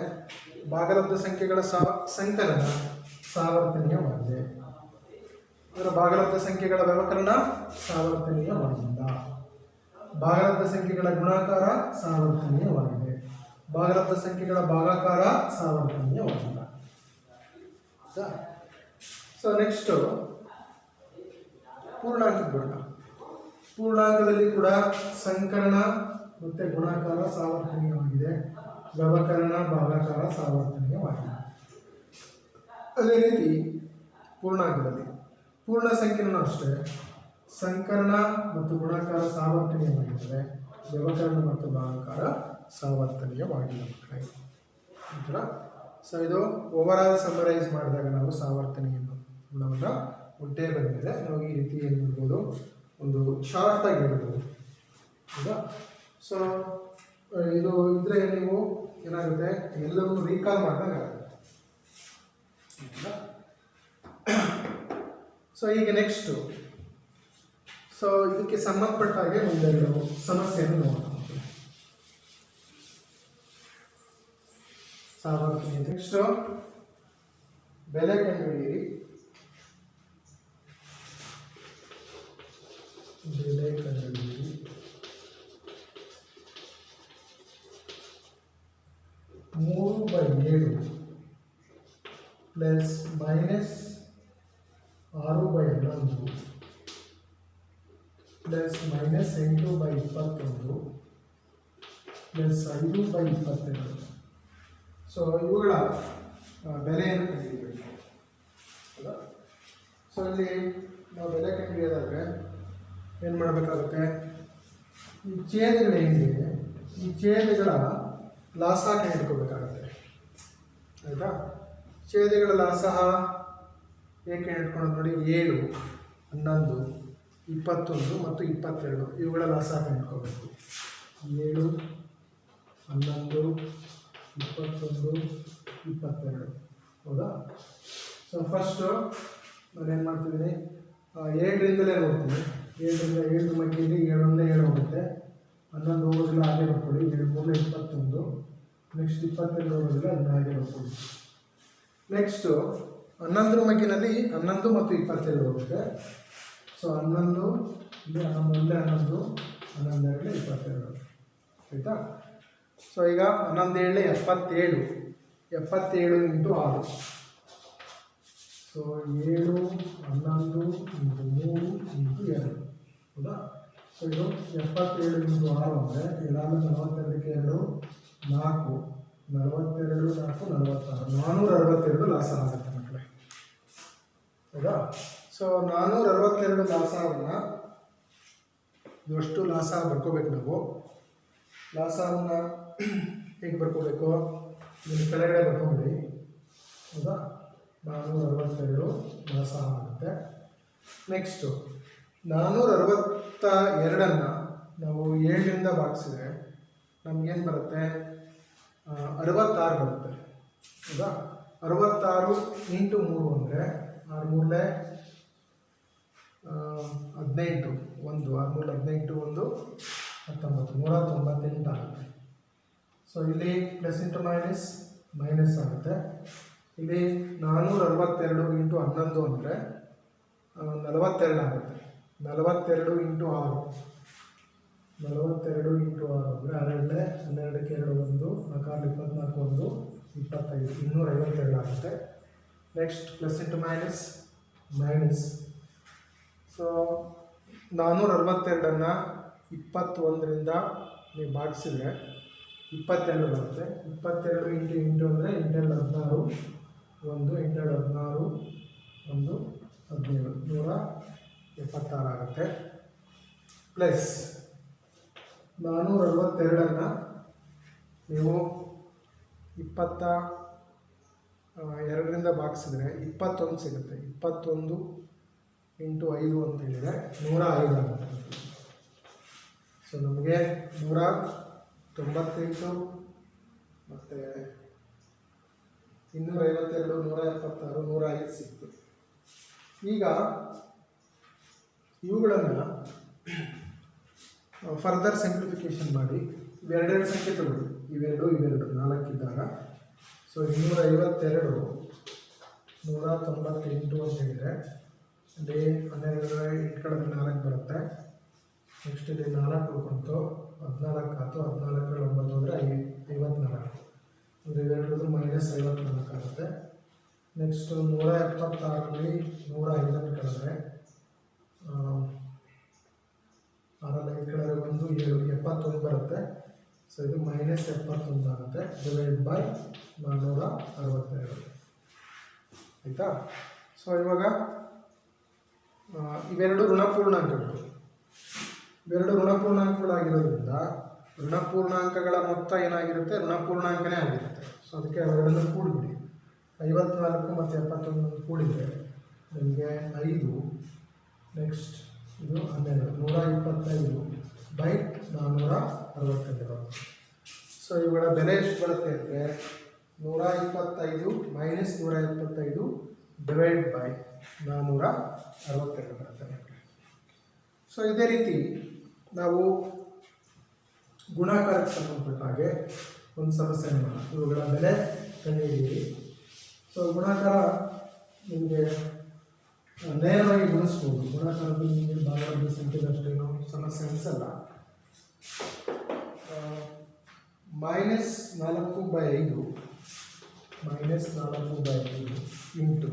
ಭಾಗಲಬ್ಧ ಸಂಖ್ಯೆಗಳ ಸಂಕಲನ ಸಾವರ್ತನೀಯವಾಗಿದೆ. ಇದರ ಭಾಗಲಬ್ಧ ಸಂಖ್ಯೆಗಳ ವ್ಯವಕಲನ ಸಾವರ್ತನೀಯವಾಗಿಲ್ಲ. ಭಾಗಲಬ್ಧ ಸಂಖ್ಯೆಗಳ ಗುಣಾಕಾರ ಸಾವರ್ತನೀಯವಾಗಿದೆ. ಭಾಗಲಬ್ಧ ಸಂಖ್ಯೆಗಳ ಭಾಗಾಕಾರ ಸಾವರ್ತನೀಯವಾಗಿಲ್ಲ. ಸೊ ನೆಕ್ಸ್ಟು ಪೂರ್ಣಾಂಕದ ಗಣ. ಪೂರ್ಣಾಂಕದಲ್ಲಿ ಕೂಡ ಸಂಕಲನ ಮತ್ತು ಗುಣಾಕಾರ ಸಾವರ್ತನೀಯವಾಗಿದೆ. ವ್ಯವಕಲನ ಭಾಗಾಕಾರ ಸಾವರ್ತನೀಯವಾಗಿದೆ. ಅದೇ ರೀತಿ ಪೂರ್ಣಾಂಕದಲ್ಲಿ ಪೂರ್ಣ ಸಂಖ್ಯೆನೂ ಅಷ್ಟೇ ಸಂಕಲನ ಮತ್ತು ಗುಣಾಕಾರ ಸಾವರ್ತನೀಯವಾಗಿರ್ತದೆ. ವ್ಯವಕಲನ ಮತ್ತು ಭಾಗಾಕಾರ ಸಾವರ್ತನೀಯವಾಗಿಲ್ಲ ಮಕ್ಕಳೇ. ನಂತರ ಸೊ ಇದು ಓವರಾಲ್ ಸಮರೈಸ್ ಮಾಡಿದಾಗ ನಾವು ಸಾವರ್ತನೀಯ ಗುಣವನ್ನು ಒಟ್ಟೇ ಬಂದಿದೆ. ನಾವು ಈ ರೀತಿ ಏನು ಮಾಡ್ಬೋದು, ಒಂದು ಶಾರ್ಟಾಗಿ ಹೇಳ್ಬೋದು ಹೌದಾ. ಸೊ ಇದು ಇದ್ರೆ ನೀವು ಏನಾಗುತ್ತೆ, ಎಲ್ಲವನ್ನೂ ರೀಕಾಲ್ ಮಾಡಿದಾಗ ಆಗುತ್ತೆ. ಸೊ ಈಗ ನೆಕ್ಸ್ಟು ಸೊ ಇದಕ್ಕೆ ಸಂಬಂಧಪಟ್ಟ ಹಾಗೆ ಒಂದೆರಡು ಸಮಸ್ಯೆಯನ್ನು ನೋಡೋಣ. ಸಾವರ್ತನೀಯ ನೆಕ್ಸ್ಟು ಬೆಲೆ ಕಂಡುಹಿಡಿಯಿರಿ. ಬೆಲೆ ಕಂಡುಹಿಡಿಯಿರಿ 3/7 plus minus 6/11 plus minus 8/21 plus 5/22. So ಇವುಗಳ ಬೆಲೆಯನ್ನು ಕಂಡುಹಿಡಿಯಬೇಕು. ಹೌದಾ. ಸೊ ಇಲ್ಲಿ ನಾವು ಬೆಲೆ ಕಂಡುಹಿಡಿಯೋದಾದರೆ ಏನು ಮಾಡಬೇಕಾಗುತ್ತೆ, ಈ ಛೇದಗಳೇನಿದೆ ಈ ಛೇದಗಳ ಲಾಸಾಕ ಹಿಡ್ಕೋಬೇಕಾಗುತ್ತೆ. ಆಯಿತಾ. ಛೇದಗಳ ಲಾಸಹ ಏಕೆ ಹಿಡ್ಕೊಳ್ಳೋದು ನೋಡಿ, 7, 11, 21 ಮತ್ತು 22 ಇವುಗಳ ಲಾಸಾಕ ಹಿಡ್ಕೋಬೇಕು. 7, 11, 21, 22 ಹೌದಾ. ಸೊ ಫಸ್ಟು ನಾನೇನು ಮಾಡ್ತಿದ್ದೀನಿ, 7ರಿಂದಲೇ ನೋಡ್ತೀನಿ. 7ರಿಂದ 7 ಮಧ್ಯದಲ್ಲಿ 7 ಹೋಗುತ್ತೆ. 11 ಹೋಗೋದಿಲ್ಲ, ಹಾಗೆ ಬರ್ಕೊಳ್ಳಿ. 7 3 21. ನೆಕ್ಸ್ಟ್ 22 ಹೋಗೋದಿಲ್ಲ, ಅದನ್ನ ಹಾಗೆ ಬರ್ಕೊಳ್ಳಿ. ನೆಕ್ಸ್ಟು 11 ಮಗ್ಗಿನಲ್ಲಿ 11 ಮತ್ತು 22 ಹೋಗುತ್ತೆ. ಸೊ 11 ಇಲ್ಲಿ 11 11 11 22 ಆಯಿತಾ. ಸೊ ಈಗ 11 77 77 ಇಂಟು 6. ಸೊ 7 11 ಇಂಟು 3 ಇಂಟು 2 ಹೌದಾ. ಸೊ ಇದು 77 ಇಂಟು 6 ಅಂದರೆ 42ಕ್ಕೆ 2 4 42 4 46 462 ಲಾಸ ಆಗುತ್ತೆ ಮಕ್ಕಳೇ ಹೌದಾ. ಸೊ 462 ಲಾಸವನ್ನು ಎಷ್ಟು ಲಾಸ ಬರ್ಕೋಬೇಕು ನಾವು. ಲಾಸವನ್ನು ಹೇಗೆ ಬರ್ಕೋಬೇಕು, ನಿಮ್ಮ ಕೆಳಗಡೆ ಬರ್ಕೊಂಬಿಡಿ ಹೌದಾ. 462 ಲಾಸ ಆಗುತ್ತೆ. ನೆಕ್ಸ್ಟು 462 ನಾವು 7ರಿಂದ ಭಾಗಿಸಿದ್ರೆ ನಮಗೇನು ಬರುತ್ತೆ, 66 ಬರುತ್ತೆ ಹೌದಾ. 66 ಇಂಟು 3 ಅಂದರೆ 6 3 15 1 6 3 15 1 19 198 ಆಗುತ್ತೆ. ಸೊ ಇಲ್ಲಿ ಪ್ಲಸ್ ಇಂಟು ಮೈನಸ್ ಆಗುತ್ತೆ. ಇಲ್ಲಿ 462 ಇಂಟು 11 ಅಂದರೆ 42 ಆಗುತ್ತೆ. 42 ಇಂಟು 6 42 ಇಂಟು 6 ಅಂದರೆ 12ಕ್ಕೆ 2 1 4 24 1 25 252 ಆಗುತ್ತೆ. Next plus into minus. So 462 21ರಿಂದ ನೀವು ಭಾಗಿಸಿದ್ರೆ 22 ಬರುತ್ತೆ. 22 ಇಂಟು 8 ಅಂದರೆ 8 16 1 8 16 1 17 176 ಆಗುತ್ತೆ. ಪ್ಲಸ್ 462 ನೀವು 22ರಿಂದ ಭಾಗಿಸಿದ್ರೆ 21 ಸಿಗುತ್ತೆ. 21 ಇಂಟು 5 ಅಂತ ಹೇಳಿದರೆ 105 ಆಗುತ್ತೆ. ಸೊ ನಮಗೆ 198 ಮತ್ತು 252, 176, 105 ಸಿಕ್ತು. ಈಗ ಇವುಗಳನ್ನು ಫರ್ದರ್ ಸಿಂಪ್ಲಿಫಿಕೇಶನ್ ಮಾಡಿ ಇವೆರಡೆರಡು ಸಂಖ್ಯೆ ತಗೊಳ್ಳಿ. ಇವೆರಡು 4 ಇದ್ದಾಗ ಸೊ 252 198 ಅಂತ ಹೇಳಿದರೆ ಇಲ್ಲಿ 12 8 ಕಳೆದ 4 ಬರುತ್ತೆ. ನೆಕ್ಸ್ಟ್ ಇಲ್ಲಿ 4 ಉಳ್ಕೊಂತು 14 ಆಯಿತು. 14 9 ಅಂದರೆ 54 ಅಂದರೆ ಇವೆರಡು -54 ಆಗುತ್ತೆ. ನೆಕ್ಸ್ಟ್ 176ರಲ್ಲಿ 105 ಕಳೆದ್ರೆ 6 ಕಳೆದ್ರೆ 1 7 71 ಬರುತ್ತೆ. ಸೊ ಇದು -71 ಆಗುತ್ತೆ. ಡಿವೈಡ್ ಬೈ 462 ಆಯಿತಾ. ಸೊ ಇವಾಗ ಇವೆರಡು ಋಣಪೂರ್ಣಾಂಕಗಳಾಗಿರೋದ್ರಿಂದ ಋಣಪೂರ್ಣಾಂಕಗಳ ಮೊತ್ತ ಏನಾಗಿರುತ್ತೆ, ಋಣಪೂರ್ಣಾಂಕನೇ ಆಗಿರುತ್ತೆ. ಸೊ ಅದಕ್ಕೆ ಅವೆರಡನ್ನು ಕೂಡಿಬಿಡಿ. 54 ಮತ್ತು 71 ಕೂಡಿದರೆ ನಿಮಗೆ 5. ನೆಕ್ಸ್ಟ್ ಇದು 12 125 ಬೈ 462. ಸೊ ಇವುಗಳ ಬೆಲೆ ಎಷ್ಟು ಬರುತ್ತೆ ಅಂದರೆ 125 ಮೈನಸ್ 125 ಡಿವೈಡ್ ಬೈ 462 ಬರುತ್ತೆ. ಸೊ ಇದೇ ರೀತಿ ನಾವು ಗುಣಾಕಾರಕ್ಕೆ ಸಂಬಂಧಪಟ್ಟ ಹಾಗೆ ಒಂದು ಸಮಸ್ಯೆ ಮಾಡೋಣ. ಇವುಗಳ ಬೆಲೆ ಕಂಡುಹಿಡಿಯಿರಿ. ಸೊ ಗುಣಾಕಾರ ನಿಮಗೆ ನೇರವಾಗಿ ಗುಣಿಸ್ಬೋದು. ಗುಣಾಕಾರದಲ್ಲಿ ನಿಮಗೆ ಭಾಗವಹಿಸಿದ ಸಂಖ್ಯೆದಷ್ಟೇನು ಸಮಸ್ಯೆ ಅನಿಸಲ್ಲ. -4/5 ಇಂಟು 3/7 ಇಂಟು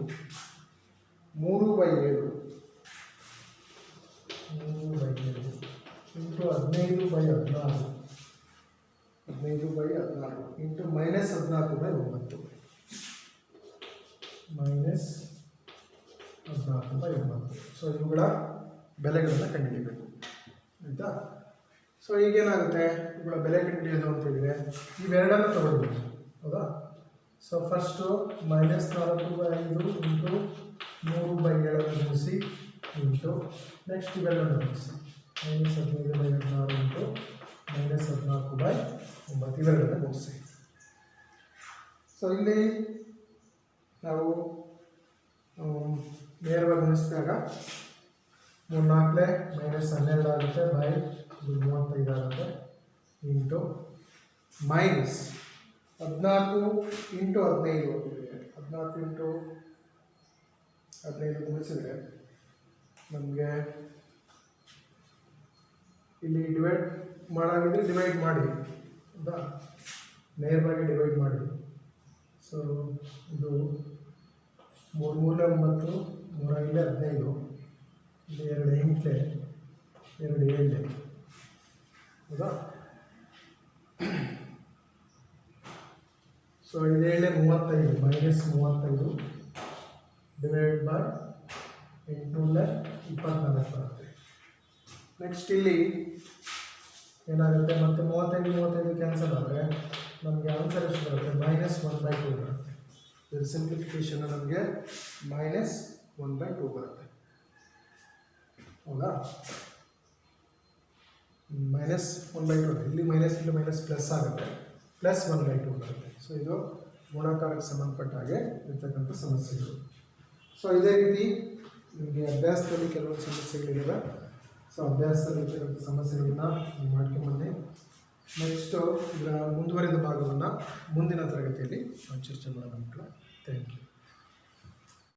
15/16 ಇಂಟು -14/9 -14/9. ಸೊ ಇವುಗಳ ಬೆಲೆಗಳನ್ನು ಕಂಡುಹಿಡಿಯಬೇಕು ಆಯಿತಾ. ಸೊ ಈಗೇನಾಗುತ್ತೆ, ಇವುಗಳ ಬೆಲೆ ಕಂಡುಹಿಡಿಯೋದು ಅಂತ ಹೇಳಿದರೆ ಇವೆರಡನ್ನು ತಗೊಳ್ಬೇಕು ಹೌದಾ. ಸೊ ಫಸ್ಟು -4/5 ಇಂಟು 3/7 ಗುಣಿಸಿ ಇಂಟು ನೆಕ್ಸ್ಟ್ ಇವೆರಡನ್ನು ಗುಣಿಸಿ -15/16 ಇಂಟು -14/9 ಇವೆರಡನ್ನು ಗುಣಿಸಿ. ಸೊ ಇಲ್ಲಿ ನಾವು ನೇರವಾಗಿ ಗುಣಿಸಿದಾಗ 3 4 -12 ಆಗುತ್ತೆ ಬೈ 35 ಆಗುತ್ತೆ ಇಂಟು -14 ಇಂಟು 15 14 ಇಂಟು 15 ಗುಣಿಸಿದರೆ ನಮಗೆ ಇಲ್ಲಿ ಡಿವೈಡ್ ಮಾಡಾಗಿದ್ರೆ ಡಿವೈಡ್ ಮಾಡಿ ಹೌದಾ, ನೇರವಾಗಿ ಡಿವೈಡ್ ಮಾಡಿ. ಸೊ ಇದು 3 3 9 3 5 15 ಇಲ್ಲಿ 2 8 2 7 ಹೌದಾ. ಸೊ 5 7 35 -35 ಡಿವೈಡ್ ಬೈ 8 24 ಬರುತ್ತೆ. ನೆಕ್ಸ್ಟ್ ಇಲ್ಲಿ ಏನಾಗುತ್ತೆ, ಮತ್ತು 35 ಕ್ಯಾನ್ಸಲ್ ಆದರೆ ನಮಗೆ ಆನ್ಸರ್ ಎಷ್ಟು ಬರುತ್ತೆ, -1/2 ಬರುತ್ತೆ. ಇದರ ಸಿಂಪ್ಲಿಫಿಕೇಶನ್ ನಮಗೆ -1/2 ಬರುತ್ತೆ ಹೌದಾ. -1/2 ಇಲ್ಲಿ ಮೈನಸ್ ಇಂಟು ಮೈನಸ್ ಪ್ಲಸ್ ಆಗುತ್ತೆ, +1/2 ಬರುತ್ತೆ. ಸೊ ಇದು ಗುಣಾಕಾರಕ್ಕೆ ಸಂಬಂಧಪಟ್ಟ ಹಾಗೆ ಇರ್ತಕ್ಕಂಥ ಸಮಸ್ಯೆಗಳು. ಸೊ ಇದೇ ರೀತಿ ನಿಮಗೆ ಅಭ್ಯಾಸದಲ್ಲಿ ಕೆಲವೊಂದು ಸಮಸ್ಯೆಗಳಿವೆ. ಸೊ ಅಭ್ಯಾಸದಲ್ಲಿ ಇರ್ತಕ್ಕಂಥ ಸಮಸ್ಯೆಗಳನ್ನ ನೀವು ಮಾಡ್ಕೊಂಡ್ಬನ್ನಿ. ನೆಕ್ಸ್ಟು ಇದರ ಮುಂದುವರಿದ ಭಾಗವನ್ನು ಮುಂದಿನ ತರಗತಿಯಲ್ಲಿ ನಾವು ಚರ್ಚೆ ಮಾಡೋಣ ಮಕ್ಕಳ. Thank you.